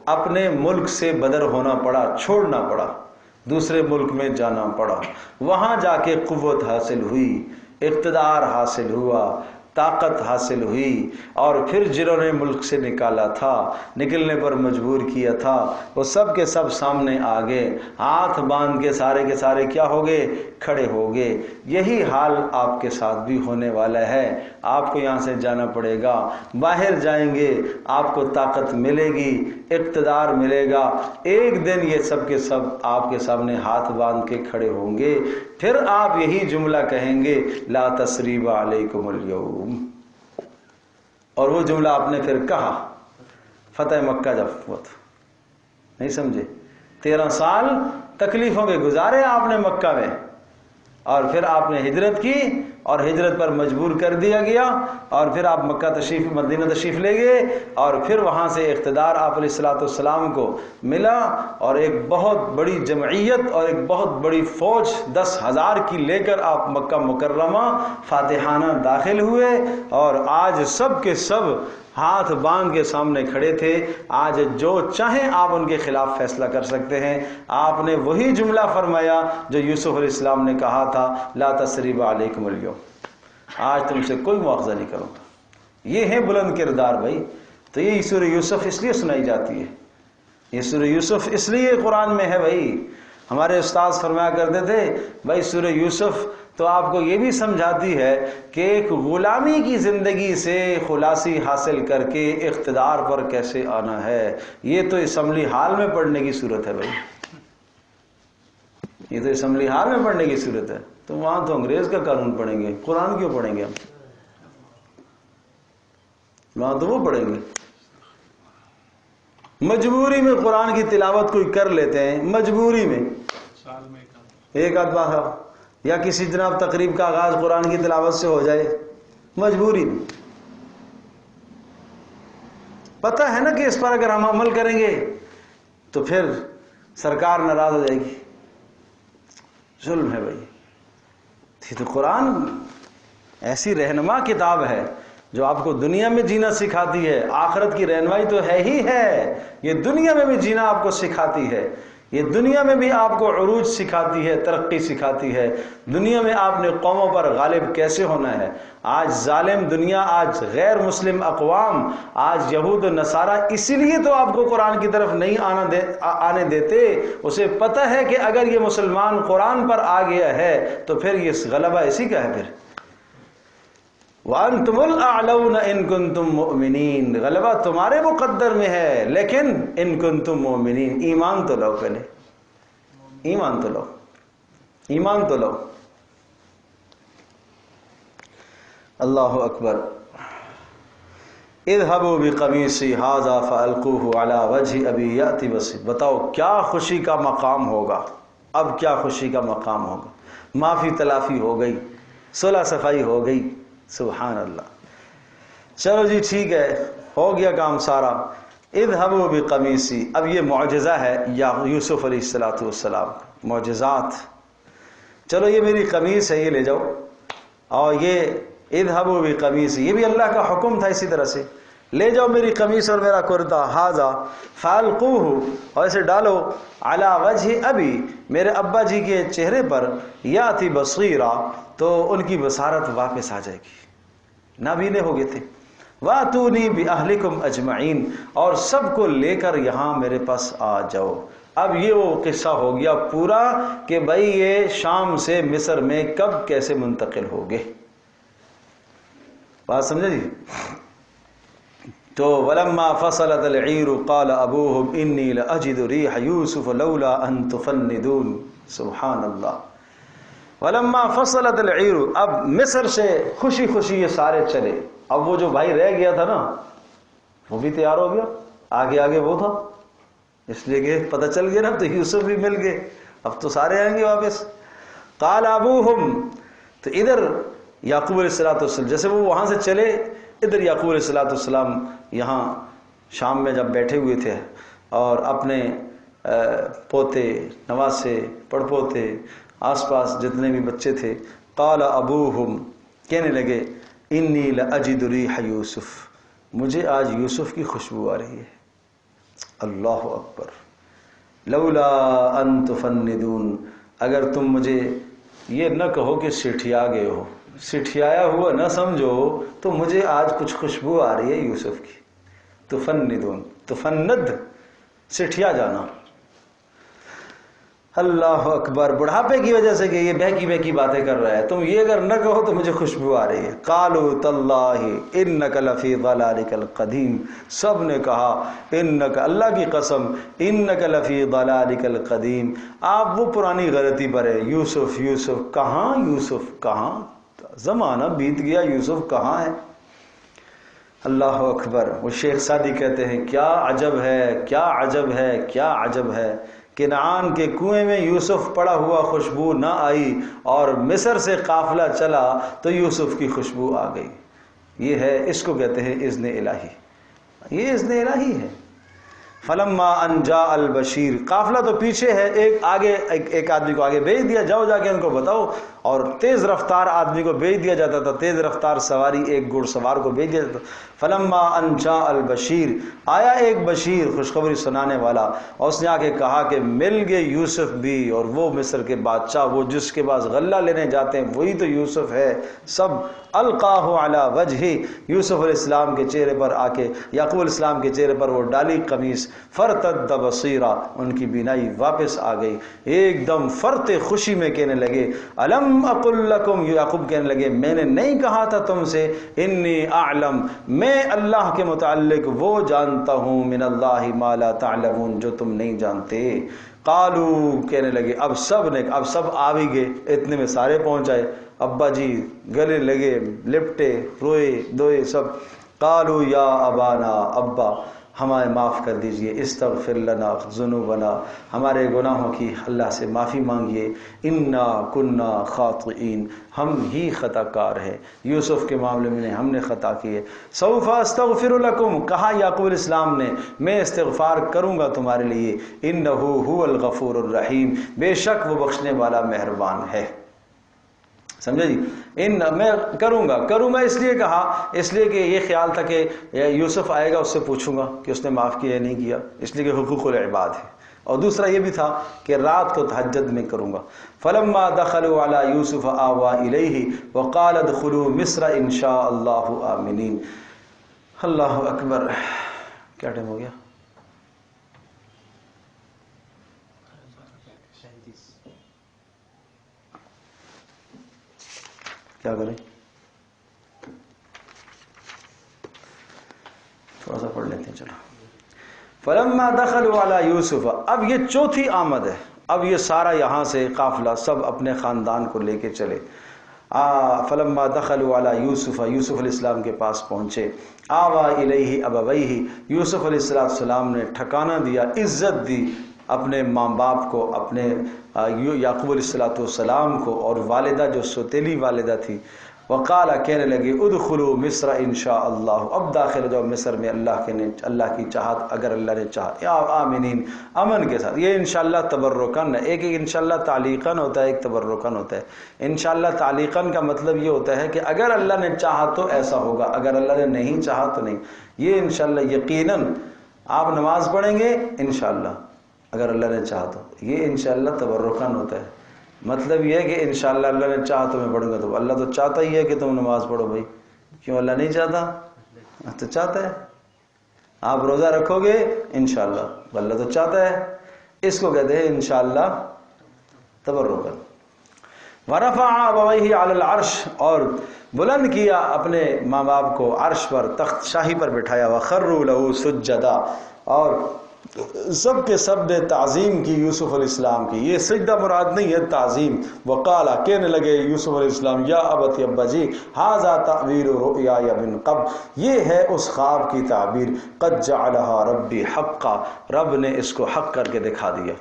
اپنے ملک سے بدر ہونا پڑا, چھوڑنا پڑا, دوسرے ملک میں جانا پڑا. وہاں جا کے قوت حاصل ہوئی, اقتدار حاصل ہوا, طاقت حاصل ہوئی، اور پھر جنہوں نے ملک سے نکالا تھا، نکلنے پر مجبور کیا تھا، وہ سب کے سب سامنے آ گئے، ہاتھ باندھ کے سارے کیا ہو گئے؟ کھڑے ہو گئے۔ یہی حال آپ کے ساتھ بھی ہونے والا ہے۔ آپ کو یہاں سے جانا پڑے گا، باہر جائیں گے، آپ کو طاقت ملے گی، اقتدار ملے گا، ایک دن یہ سب کے سب آپ کے سامنے ہاتھ باندھ کے کھڑے ہوں گے، پھر آپ یہی جملہ کہیں گے لا تثریب علیکم اليوم، اور وہ جملہ آپ نے پھر کہا فتح مکہ جب ہوا تھا، نہیں سمجھے؟ 13 سال تکلیفوں کے گزارے آپ نے مکہ میں، اور پھر آپ نے ہجرت کی، اور ہجرت پر مجبور کر دیا گیا، اور پھر آپ مدینہ تشریف لے گئے، اور پھر وہاں سے اقتدار آپ علیہ الصلوۃ والسلام کو ملا، اور ایک بہت بڑی جمعیت اور ایک بہت بڑی فوج 10,000 کی لے کر آپ مکہ مکرمہ فاتحانہ داخل ہوئے، اور آج سب کے سب ہاتھ باندھ کے سامنے کھڑے تھے۔ آج جو چاہیں آپ ان کے خلاف فیصلہ کر سکتے ہیں۔ آپ نے وہی جملہ فرمایا جو یوسف علیہ السلام نے کہا تھا لا تثریب علیکم اليوم، آج تم سے کوئی مواخذہ نہیں کروں گا۔ یہ ہے بلند کردار بھائی۔ تو یہ سورہ یوسف اس لیے سنائی جاتی ہے، یہ سورہ یوسف اس لیے قرآن میں ہے بھائی۔ ہمارے استاد فرمایا کرتے تھے بھائی سورہ یوسف تو آپ کو یہ بھی سمجھاتی ہے کہ ایک غلامی کی زندگی سے خلاصی حاصل کر کے اقتدار پر کیسے آنا ہے۔ یہ تو اسمبلی ہال میں پڑھنے کی صورت ہے بھائی، یہ تو اسمبلی ہال میں پڑھنے کی صورت ہے۔ تو وہاں تو انگریز کا قانون پڑھیں گے، قرآن کیوں پڑھیں گے ہم؟ وہاں تو وہ پڑھیں گے۔ مجبوری میں قرآن کی تلاوت کوئی کر لیتے ہیں، مجبوری میں ایک آدھ بار، یا کسی جناب تقریب کا آغاز قرآن کی تلاوت سے ہو جائے، مجبوری میں۔ پتہ ہے نا کہ اس پر اگر ہم عمل کریں گے تو پھر سرکار ناراض ہو جائے گی۔ ظلم ہے بھائی۔ یہ تو قرآن ایسی رہنما کتاب ہے جو آپ کو دنیا میں جینا سکھاتی ہے، آخرت کی رہنمائی تو ہے ہی ہے، یہ دنیا میں بھی جینا آپ کو سکھاتی ہے، یہ دنیا میں بھی آپ کو عروج سکھاتی ہے، ترقی سکھاتی ہے۔ دنیا میں آپ نے قوموں پر غالب کیسے ہونا ہے۔ آج ظالم دنیا، آج غیر مسلم اقوام، آج یہود و نصارہ اسی لیے تو آپ کو قرآن کی طرف نہیں آنے دیتے۔ اسے پتہ ہے کہ اگر یہ مسلمان قرآن پر آ گیا ہے تو پھر یہ غلبہ اسی کا ہے۔ پھر وَأَنْتُمُ الْأَعْلَوْنَ إِن كُنتُم مُؤْمِنِينَ، غلبہ تمہارے مقدر میں ہے، لیکن ان کنتم مؤمنین، ایمان تو لو، پہلے ایمان تو لو، ایمان تو لو۔ اللہ اکبر۔ اذهبوا بقمیصی ھذا فألقوه علی وجہ ابی یأتی بصیرا، بتاؤ کیا خوشی کا مقام ہوگا، اب کیا خوشی کا مقام ہوگا۔ معافی تلافی ہو گئی، صلح صفائی ہو گئی، سبحان اللہ۔ چلو جی ٹھیک ہے، ہو گیا کام سارا۔ اذهبوا بقمیصی، اب یہ معجزہ ہے یا یوسف علیہ السلام معجزات۔ چلو یہ میری قمیص ہے، یہ لے جاؤ، اور یہ اذهبوا بقمیصی یہ بھی اللہ کا حکم تھا، اسی طرح سے لے جاؤ میری قمیص اور میرا کرتا، ھذا فالقوہ، اور اسے ڈالو، علی وجہ ابی، میرے ابا جی کے چہرے پر، یاتی بصیرا، تو ان کی بصارت واپس آ جائے گی، نابینے ہو گئے تھے۔ واتونی باہلکم اجمعین، اور سب کو لے کر یہاں میرے پاس آ جاؤ۔ اب یہ وہ قصہ ہو گیا پورا کہ بھائی یہ شام سے مصر میں کب کیسے منتقل ہو گئے، بات سمجھے جی۔ تو ولما فصلت العیر قال ابوہم انی لاجد ریح یوسف لولا ان تفندون، سبحان اللہ۔ ولما فصلت العیر، اب مصر سے خوشی خوشی یہ سارے چلے، اب وہ جو بھائی رہ گیا تھا نا وہ بھی تیار ہو گیا، آگے آگے وہ تھا، اس لیے کہ پتہ چل گیا نا، تو یوسف بھی مل گئے، اب تو سارے آئیں گے واپس۔ قال ابوہم، تو ادھر یعقوب علیہ السلام جیسے وہ وہاں سے چلے، ادھر یعقوب علیہ السلام یہاں شام میں جب بیٹھے ہوئے تھے، اور اپنے پوتے نواسے پڑپوتے آس پاس جتنے بھی بچے تھے، قال ابوہم، کہنے لگے، انی لاجد ریح یوسف، مجھے آج یوسف کی خوشبو آ رہی ہے۔ اللہ اکبر۔ لولا ان تفندون، اگر تم مجھے یہ نہ کہو کہ سٹھیا گئے ہو، سٹھیایا ہوا نہ سمجھو تو مجھے آج کچھ خوشبو آ رہی ہے یوسف کی. تفندون، تفند سٹھیا جانا. اللہ اکبر. بڑھاپے کی وجہ سے کہ یہ بہکی بہکی باتیں کر رہا ہے، تم یہ اگر نہ کہو تو مجھے خوشبو آ رہی ہے. قالوا تاللہ انک لفی ضلالک القدیم. سب نے کہا انک، اللہ کی قسم، انک لفی ضلالک القدیم، آپ وہ پرانی غلطی پر ہے. یوسف یوسف کہاں، یوسف کہاں، زمانہ بیت گیا، یوسف کہاں ہے. اللہ اکبر. وہ شیخ سعدی کہتے ہیں کیا عجب ہے، کیا عجب ہے، کیا عجب ہے. کنعان کے کنویں میں یوسف پڑا ہوا خوشبو نہ آئی، اور مصر سے قافلہ چلا تو یوسف کی خوشبو آ گئی. یہ ہے، اس کو کہتے ہیں اذن الہی. یہ اذن الہی ہے. فلما ان جاء البشیر، قافلہ تو پیچھے ہے، ایک آگے، ایک آدمی کو آگے بھیج دیا، جاؤ جا کے ان کو بتاؤ. اور تیز رفتار آدمی کو بھیج دیا جاتا تھا، تیز رفتار سواری ایک گھڑ سوار کو بھیج دیا جاتا تھا. فلما ان جاء البشیر، آیا ایک بشیر، خوشخبری سنانے والا، اور اس نے آ کے کہا کہ مل گئے یوسف بھی، اور وہ مصر کے بادشاہ، وہ جس کے پاس غلہ لینے جاتے ہیں وہی تو یوسف ہے. سب القاہ علی وجہ، یوسف علیہ السلام کے چہرے پر آ کے، یعقوب علیہ السلام کے چہرے پر وہ ڈالی قمیص، فرتد بصیرا، ان کی بینائی واپس آ گئی. ایک دم فرت خوشی میں کہنے لگے الم اقل لکم، یعقوب کہنے لگے میں نے نہیں کہا تھا تم سے، انی اعلم، میں اللہ کے متعلق وہ جانتا ہوں، من اللہ ما لا تعلمون، جو تم نہیں جانتے. قالو، کہنے لگے، اب سب آ بھی گئے، اتنے میں سارے پہنچ آئے. ابا جی گلے لگے، لپٹے، روئے دوئے سب. قالو یا ابانا، ابا ہمیں معاف کر دیجئے، استغفر لنا ذنوبنا، ہمارے گناہوں کی اللہ سے معافی مانگیے. انا کنا خاطئین، ہم ہی خطا کار ہیں، یوسف کے معاملے میں ہم نے خطا کی ہے. سوف استغفر لکم، کہا یعقوب علیہ السلام نے میں استغفار کروں گا تمہارے لیے. انہ هو الغفور الرحیم، بے شک وہ بخشنے والا مہربان ہے. سمجھے جی. میں کروں گا اس لیے کہا، اس لیے کہ یہ خیال تھا کہ یوسف آئے گا، اس سے پوچھوں گا کہ اس نے معاف کیا یا نہیں کیا، اس لیے کہ حقوق العباد ہے. اور دوسرا یہ بھی تھا کہ رات کو تہجد میں کروں گا. فلما دخلوا علی یوسف آوا الیہ وقال ادخلوا مصر ان شاء اللہ آمنین. اللہ اکبر. کیا ٹائم ہو گیا؟ کیا کریں، تھوڑا سا پڑھ لیتے ہیں. چلو. فلما دخلوا علی یوسف، اب یہ چوتھی آمد ہے. اب یہ سارا یہاں سے قافلہ سب اپنے خاندان کو لے کے چلے. فلما دخلوا علی یوسف، یوسف علیہ السلام کے پاس پہنچے. آوا الیہ ابویہ، یوسف علیہ السلام نے ٹھکانہ دیا، عزت دی اپنے ماں باپ کو، اپنے یعقوب علیہ السلام کو، اور والدہ جو سوتیلی والدہ تھی. وقال، کہنے لگے ادخلوا مصر انشاء اللہ، اب داخل جاؤ مصر میں اللہ کی چاہت، اگر اللہ نے چاہا، یا آمنین، امن کے ساتھ. یہ انشاءاللہ تبرکن، ایک انشاءاللہ تعلیقن ہوتا ہے، ایک تبرکن ہوتا ہے. انشاءاللہ تعلیقن کا مطلب یہ ہوتا ہے کہ اگر اللہ نے چاہا تو ایسا ہوگا، اگر اللہ نے نہیں چاہا تو نہیں. یہ انشاءاللہ یقیناً آپ نماز پڑھیں گے انشاءاللہ اگر اللہ نے چاہا تو. یہ انشاءاللہ تبرکن ہوتا ہے. مطلب یہ ہے کہ انشاءاللہ اللہ نے چاہا تو میں پڑھوں گا. تو اللہ تو چاہتا ہی ہے کہ تم نماز پڑھو بھائی، کیوں اللہ نہیں چاہتا؟ تو چاہتا ہے. آپ روزہ رکھو گے انشاءاللہ، اللہ تو چاہتا ہے. اس کو کہتے ہیں انشاءاللہ تبرکن. ورفع ابویہ علی العرش، اور بلند کیا اپنے ماں باپ کو عرش پر، تخت شاہی پر بٹھایا. وخروا لہ سجدا، اور سب کے سب نے تعظیم کی یوسف علیہ السلام کی. یہ سجدہ مراد نہیں ہے، تعظیم. وقال، کہنے لگے یوسف علیہ السلام، یا ابت، ابا جی، ھذا تعبیر رؤیای من قبل، یہ ہے اس خواب کی تعبیر. قد جعلها ربی حقا، رب نے اس کو حق کر کے دکھا دیا.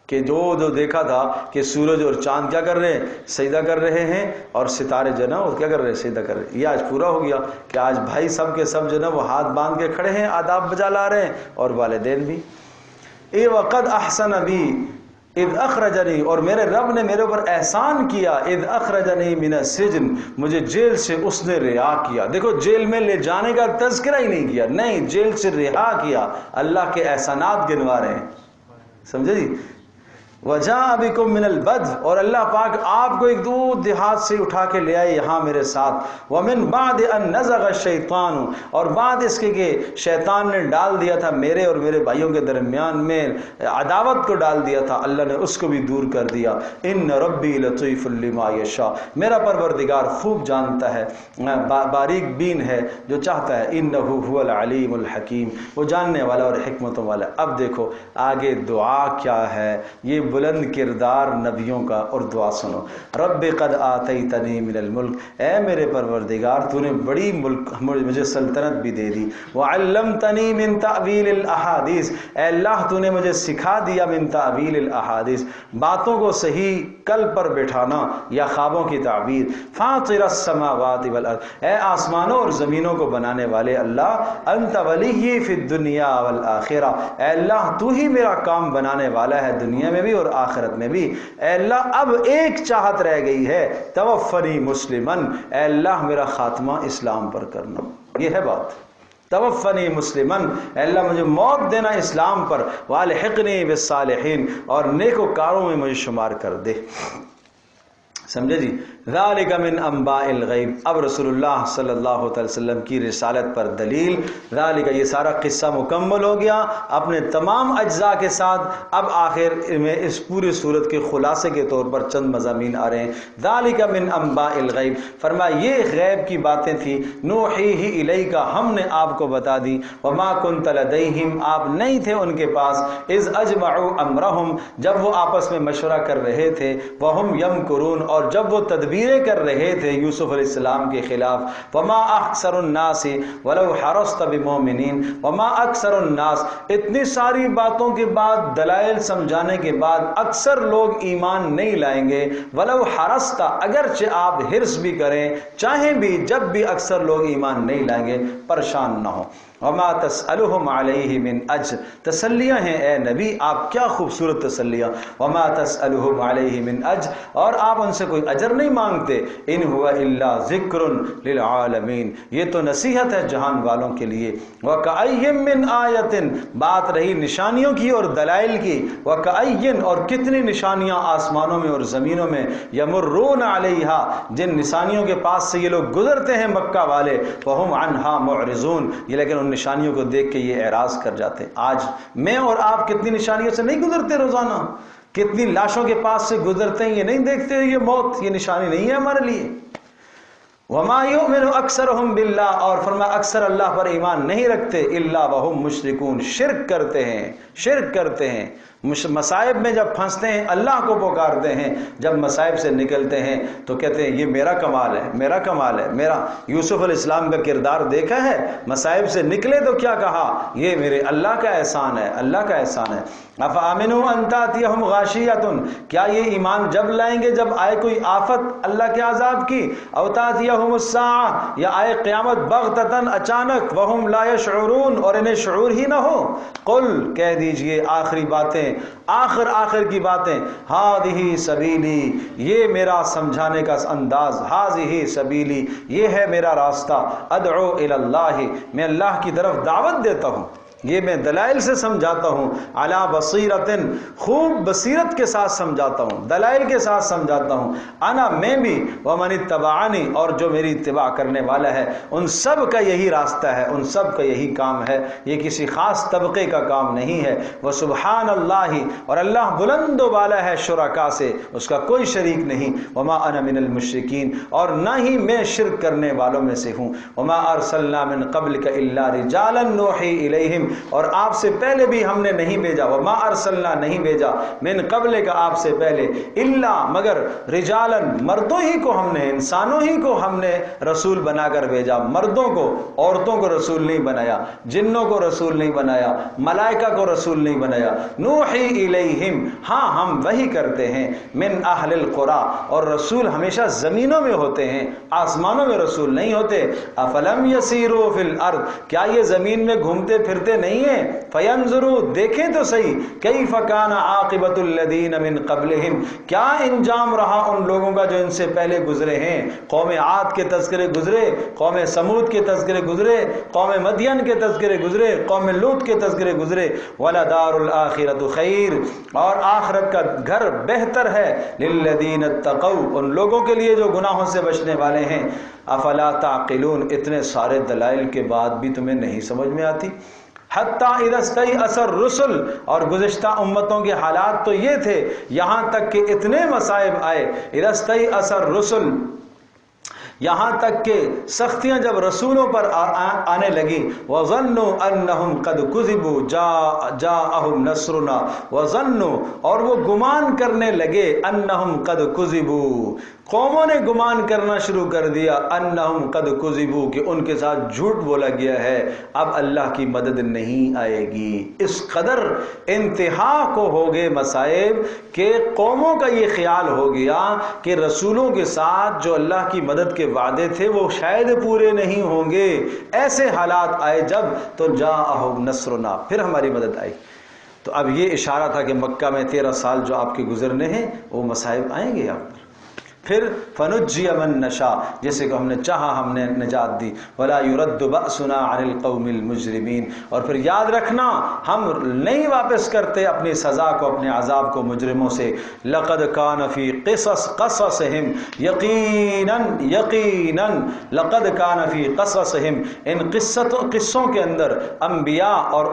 کہ جو دیکھا تھا کہ سورج اور چاند کیا کر رہے ہیں، سجدہ کر رہے ہیں، اور ستارے جو نا وہ کیا کر رہے ہیں، سجدہ کر رہے ہیں. یہ آج پورا ہو گیا کہ آج بھائی سب کے سب جو نا وہ ہاتھ باندھ کے کھڑے ہیں، آداب بجا لا رہے ہیں، اور والدین بھی. اے وقد احسن بی اذ اخرجنی، اور میرے رب نے میرے اوپر احسان کیا، اذ اخرجنی من السجن، مجھے جیل سے اس نے رہا کیا. دیکھو جیل میں لے جانے کا تذکرہ ہی نہیں کیا، نہیں، جیل سے رہا کیا. اللہ کے احسانات گنوا رہے ہیں. سمجھے جی. وجاء بکم من البدو، اور اللہ پاک آپ کو ایک دور دیہات سے اٹھا کے لے آئے یہاں میرے ساتھ، ومن بعد ان نزغ الشیطان، اور بعد اس کے کہ شیطان نے ڈال دیا تھا میرے اور میرے بھائیوں کے درمیان میں عداوت کو ڈال دیا تھا، اللہ نے اس کو بھی دور کر دیا۔ ان ربی لطیف لما یشاء، میرا پروردگار خوب جانتا ہے، باریک بین ہے جو چاہتا ہے، انہ هو العلیم الحکیم، وہ جاننے والا اور حکمتوں والا۔ اب دیکھو آگے دعا کیا ہے، یہ بلند کردار نبیوں کا، اور دعا سنو۔ رب قد آتیتنی من الملک، اے میرے پروردگار تو نے بڑی ملک مجھے سلطنت بھی دے دی، وعلمتنی من تعویل الاحادیث، اے اللہ تو نے مجھے سکھا دیا من تعویل الاحادیث، باتوں کو صحیح کل پر بٹھانا یا خوابوں کی تعبیر، فاطر السماوات والارض، اے آسمانوں اور زمینوں کو بنانے والے اللہ، انت ولی فی الدنیا والآخرہ، اے اللہ تو ہی میرا کام بنانے والا ہے دنیا میں بھی اور آخرت میں بھی، اے اللہ اب ایک چاہت رہ گئی ہے، توفنی مسلمن، اے اللہ میرا خاتمہ اسلام پر کرنا، یہ ہے بات، توفنی مسلمن، اے اللہ مجھے موت دینا اسلام پر، والحقنی بالصالحین، اور نیکوکاروں میں مجھے شمار کر دے۔ سمجھے جی، ذالک من انباء الغیب، اب رسول اللہ صلی اللہ علیہ وسلم کی رسالت پر دلیل، ذالک یہ سارا قصہ مکمل ہو گیا اپنے تمام اجزاء کے ساتھ، اب آخر میں اس پوری صورت کے خلاصے کے طور پر چند مضامین آ رہے ہیں۔ ذالک من انباء الغیب، فرمایا یہ غیب کی باتیں تھیں، نوحیہ الیک، ہم نے آپ کو بتا دی، وما کنت لدیہم، آپ نہیں تھے ان کے پاس، اذ اجمعوا امرہم، جب وہ آپس میں مشورہ کر رہے تھے، وہم یمکرون، اور جب وہ تدبیریں کر رہے تھے یوسف علیہ السلام کے خلاف، وما اکثر الناس ولو حرصت بمؤمنین، وما اکثر الناس، اتنی ساری باتوں کے بعد، دلائل سمجھانے کے بعد اکثر لوگ ایمان نہیں لائیں گے، ولو حرصت، اگرچہ آپ حرص بھی کریں چاہیں بھی، جب بھی اکثر لوگ ایمان نہیں لائیں گے، پریشان نہ ہو۔ وما تسألهم علیہ من اجر، تسلیاں ہیں اے نبی، آپ کیا خوبصورت تسلیاں، وما تسألهم علیہ من اجر، اور آپ ان سے کوئی اجر نہیں مانگتے، ان هو الا ذکر للعالمین، یہ تو نصیحت ہے جہان والوں کے لیے۔ وکأی من آیت، بات رہی نشانیوں کی اور دلائل کی، وکأی، اور کتنی نشانیاں آسمانوں میں اور زمینوں میں، یمرون علیہا، جن نشانیوں کے پاس سے یہ لوگ گزرتے ہیں مکہ والے، وہم عنہا معرضون، یہ لیکن ان نشانیوں کو دیکھ کے یہ اعراض کر جاتے ہیں۔ آج میں اور آپ کتنی نشانیوں سے نہیں گزرتے روزانہ، کتنی لاشوں کے پاس سے گزرتے ہیں، یہ نہیں دیکھتے یہ موت یہ نشانی نہیں ہے ہمارے لیے۔ وما یؤمن اکثرهم باللہ، اور فرمایا اکثر اللہ پر ایمان نہیں رکھتے، الا وهم مشرکون، شرک کرتے ہیں، شرک کرتے ہیں، مصائب میں جب پھنستے ہیں اللہ کو پکارتے ہیں، جب مصائب سے نکلتے ہیں تو کہتے ہیں یہ میرا کمال ہے، میرا کمال ہے، میرا۔ یوسف علیہ السلام کا کردار دیکھا ہے، مصائب سے نکلے تو کیا کہا، یہ میرے اللہ کا احسان ہے، اللہ کا احسان ہے۔ افامنوا ان تاتیہم غاشیۃ، کیا یہ ایمان جب لائیں گے جب آئے کوئی آفت اللہ کے عذاب کی، او تاتیہم الساعہ، یا آئے قیامت بغتتاً اچانک، وہم لا یشعرون، اور انہیں شعور ہی نہ ہو۔ قل، کہہ دیجئے آخری باتیں، آخر کی باتیں، ہذہ سبیلی، یہ میرا سمجھانے کا انداز، ہذہ سبیلی، یہ ہے میرا راستہ، ادعو الی اللہ، میں اللہ کی طرف دعوت دیتا ہوں، یہ میں دلائل سے سمجھاتا ہوں، علی بصیرت، خوب بصیرت کے ساتھ سمجھاتا ہوں، دلائل کے ساتھ سمجھاتا ہوں، انا، میں بھی، ومن اتبعنی، اور جو میری اتباع کرنے والا ہے، ان سب کا یہی راستہ ہے، ان سب کا یہی کام ہے، یہ کسی خاص طبقے کا کام نہیں ہے۔ وسبحان اللہ، اور اللہ بلند و بالا ہے شرکا سے، اس کا کوئی شریک نہیں، وما انا من المشرکین، اور نہ ہی میں شرک کرنے والوں میں سے ہوں، وما ارسلنا من قبلک الا رجالا نوحی الیہم، اور آپ سے پہلے بھی ہم نے نہیں بھیجا، وما ارسلنا، نہیں بھیجا، من قبل کا آپ سے پہلے، الا، مگر، رجالن، مردوں ہی کو ہم نے، انسانوں ہی کو ہم نے رسول بنا کر بھیجا، مردوں کو، عورتوں کو رسول نہیں بنایا، جنوں کو رسول نہیں بنایا، ملائکہ کو رسول نہیں بنایا، نوحی الیہم، ہاں ہم وحی کرتے ہیں، من اہل القرى، اور رسول ہمیشہ زمینوں میں ہوتے ہیں، آسمانوں میں رسول نہیں ہوتے۔ افلم یسیروا فی الارض، کیا یہ زمین میں گھومتے پھرتے نہیں ہیں. فینظروا دیکھیں تو صحیح کیف کان عاقبۃ الذین من قبلہم کیا انجام رہا ان لوگوں کا جو ان سے پہلے گزرے ہیں. قوم عاد کے تذکرے گزرے, قوم سمود کے تذکرے گزرے, قوم مدین کے تذکرے گزرے, قوم لوط کے تذکرے گزرے. وَلَدَارُ الْآخِرَةُ خَيْرٌ اور آخرت کا گھر بہتر ہے لِلَّذِينَ اتَّقَوْا ان لوگوں کے لیے جو گناہوں سے بچنے والے ہیں. افلا تعقلون اتنے سارے دلائل کے بعد بھی تمہیں نہیں سمجھ میں آتی. حتیٰ اذا استیأس الرسل اور گزشتہ امتوں کے حالات تو یہ تھے یہاں تک کہ اتنے مصائب آئے. اذا استیأس الرسل یہاں تک کہ سختیاں جب رسولوں پر آنے لگی. وَظَنُّوا أَنَّهُمْ قَدْ كُذِبُوا جَاءَهُمْ نَصْرُنَا وَظَنُّوا اور وہ گمان کرنے لگے أَنَّهُمْ قَدْ كُذِبُوا قوموں نے گمان کرنا شروع کر دیا انہم قد کذبوا کہ ان کے ساتھ جھوٹ بولا گیا ہے, اب اللہ کی مدد نہیں آئے گی. اس قدر انتہا کو ہو گئے مصائب کہ قوموں کا یہ خیال ہو گیا کہ رسولوں کے ساتھ جو اللہ کی مدد کے وعدے تھے وہ شاید پورے نہیں ہوں گے. ایسے حالات آئے جب تو جاءہم نصرنا پھر ہماری مدد آئی. تو اب یہ اشارہ تھا کہ مکہ میں 13 سال جو آپ کے گزرنے ہیں وہ مصائب آئیں گے آپ پر. پھر فنجی من نشاء جیسے کہ ہم نے چاہا ہم نے نجات دی. ولا يرد بأسنا عن القوم المجرمین اور پھر یاد رکھنا ہم نہیں واپس کرتے اپنی سزا کو اپنے عذاب کو مجرموں سے. لقد كان في قصصهم یقینا لقد كان في قصصهم ان قصوں کے اندر انبیاء اور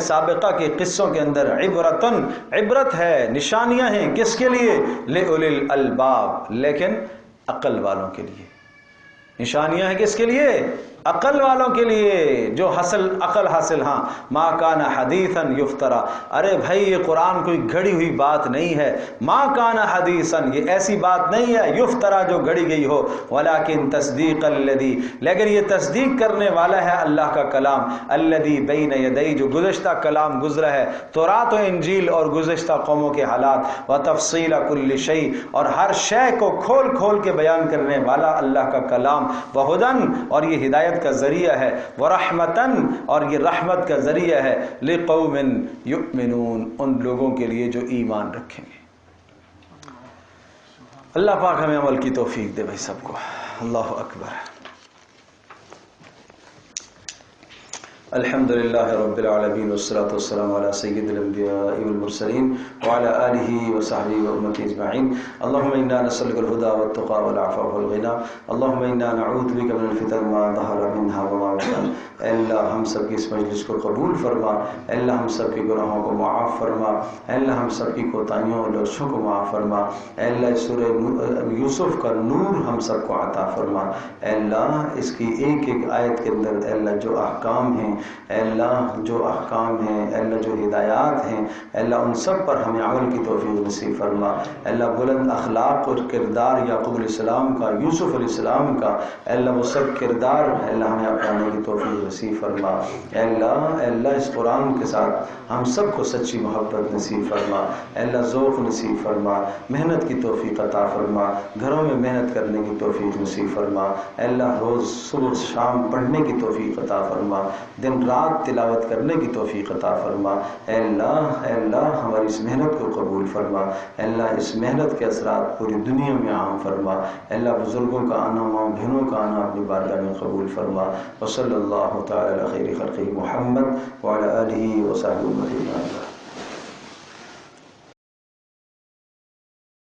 سابقہ کے قصوں کے اندر عبرت ہے, نشانیاں ہیں. کس کے لیے؟ لأولی الالباب لیکن عقل والوں کے لیے. نشانیاں ہیں کس کے لیے؟ عقل والوں کے لیے جو عقل حاصل. ہاں ما کان حدیثا یفترا ارے بھائی یہ قرآن کوئی گھڑی ہوئی بات نہیں ہے. ما کان حدیثا یہ ایسی بات نہیں ہے یفترا جو گھڑی گئی ہو. ولکن تصدیق الذی لیکن یہ تصدیق کرنے والا ہے اللہ کا کلام. الذی بین یدی جو گزشتہ کلام گزرا ہے تورات و انجیل اور گزشتہ قوموں کے حالات. وتفصیل کل شیء اور ہر شے کو کھول کھول کے بیان کرنے والا اللہ کا کلام. وہدن اور یہ ہدایت کا ذریعہ ہے. ورحمتن اور یہ رحمت کا ذریعہ ہے. لقوم یؤمنون ان لوگوں کے لیے جو ایمان رکھیں گے. اللہ پاک ہمیں عمل کی توفیق دے بھائی سب کو. اللہ اکبر. الحمد للہ رب العالمین والصلاة والسلام علی سید الانبیاء والمرسلین وعلى آلہ وصحبہ وامتی اجمعین. اللہم انا نسألک الہدى والتقى والعفو والغنى. اللہم انا نعوذ بک من الفتن ما ظہر منها وما بطن. اے اللہ ہم سب کی اس مجلس کو قبول فرما. اے اللہ ہم سب کے گناہوں کو معاف فرما. اے اللہ ہم سب کی کوتاہیوں اور لغزشوں کو معاف فرما. اے اللہ سورہ یوسف کا نور ہم سب کو عطا فرما. اے اللہ اس کی ایک ایک آیت کے اندر اے اللہ جو احکام ہیں اے اللہ جو احکام ہیں اے اللہ جو ہدایات ہیں اے اللہ ان سب پر ہمیں عمل کی توفیق نصیب فرما. اے اللہ بلند اخلاق اور کردار یعقوب علیہ السلام کا, یوسف علیہ السلام کا اے اللہ وہ سب کردار اے اللہ ہمیں اپنانے کی توفیق نصیب فرما. اے اللہ اس قرآن کے ساتھ ہم سب کو سچی محبت نصیب فرما. اے اللہ ذوق نصیب فرما, محنت کی توفیق عطا فرما, گھروں میں محنت کرنے کی توفیق نصیب فرما. اے اللہ روز صبح شام پڑھنے کی توفیق عطا فرما, دن رات تلاوت کرنے کی توفیق عطا فرما. اے اللہ ہماری اس محنت کو قبول فرما. اے اللہ اس محنت کے اثرات پوری دنیا میں عام فرما. اے اللہ بزرگوں کا آنا, ماں بہنوں کا آنا اپنی بارگاہ میں قبول فرما. وصلی اللہ تعالی علی خیر خلقہ محمد وعلی آلہ وصحبہ اجمعین.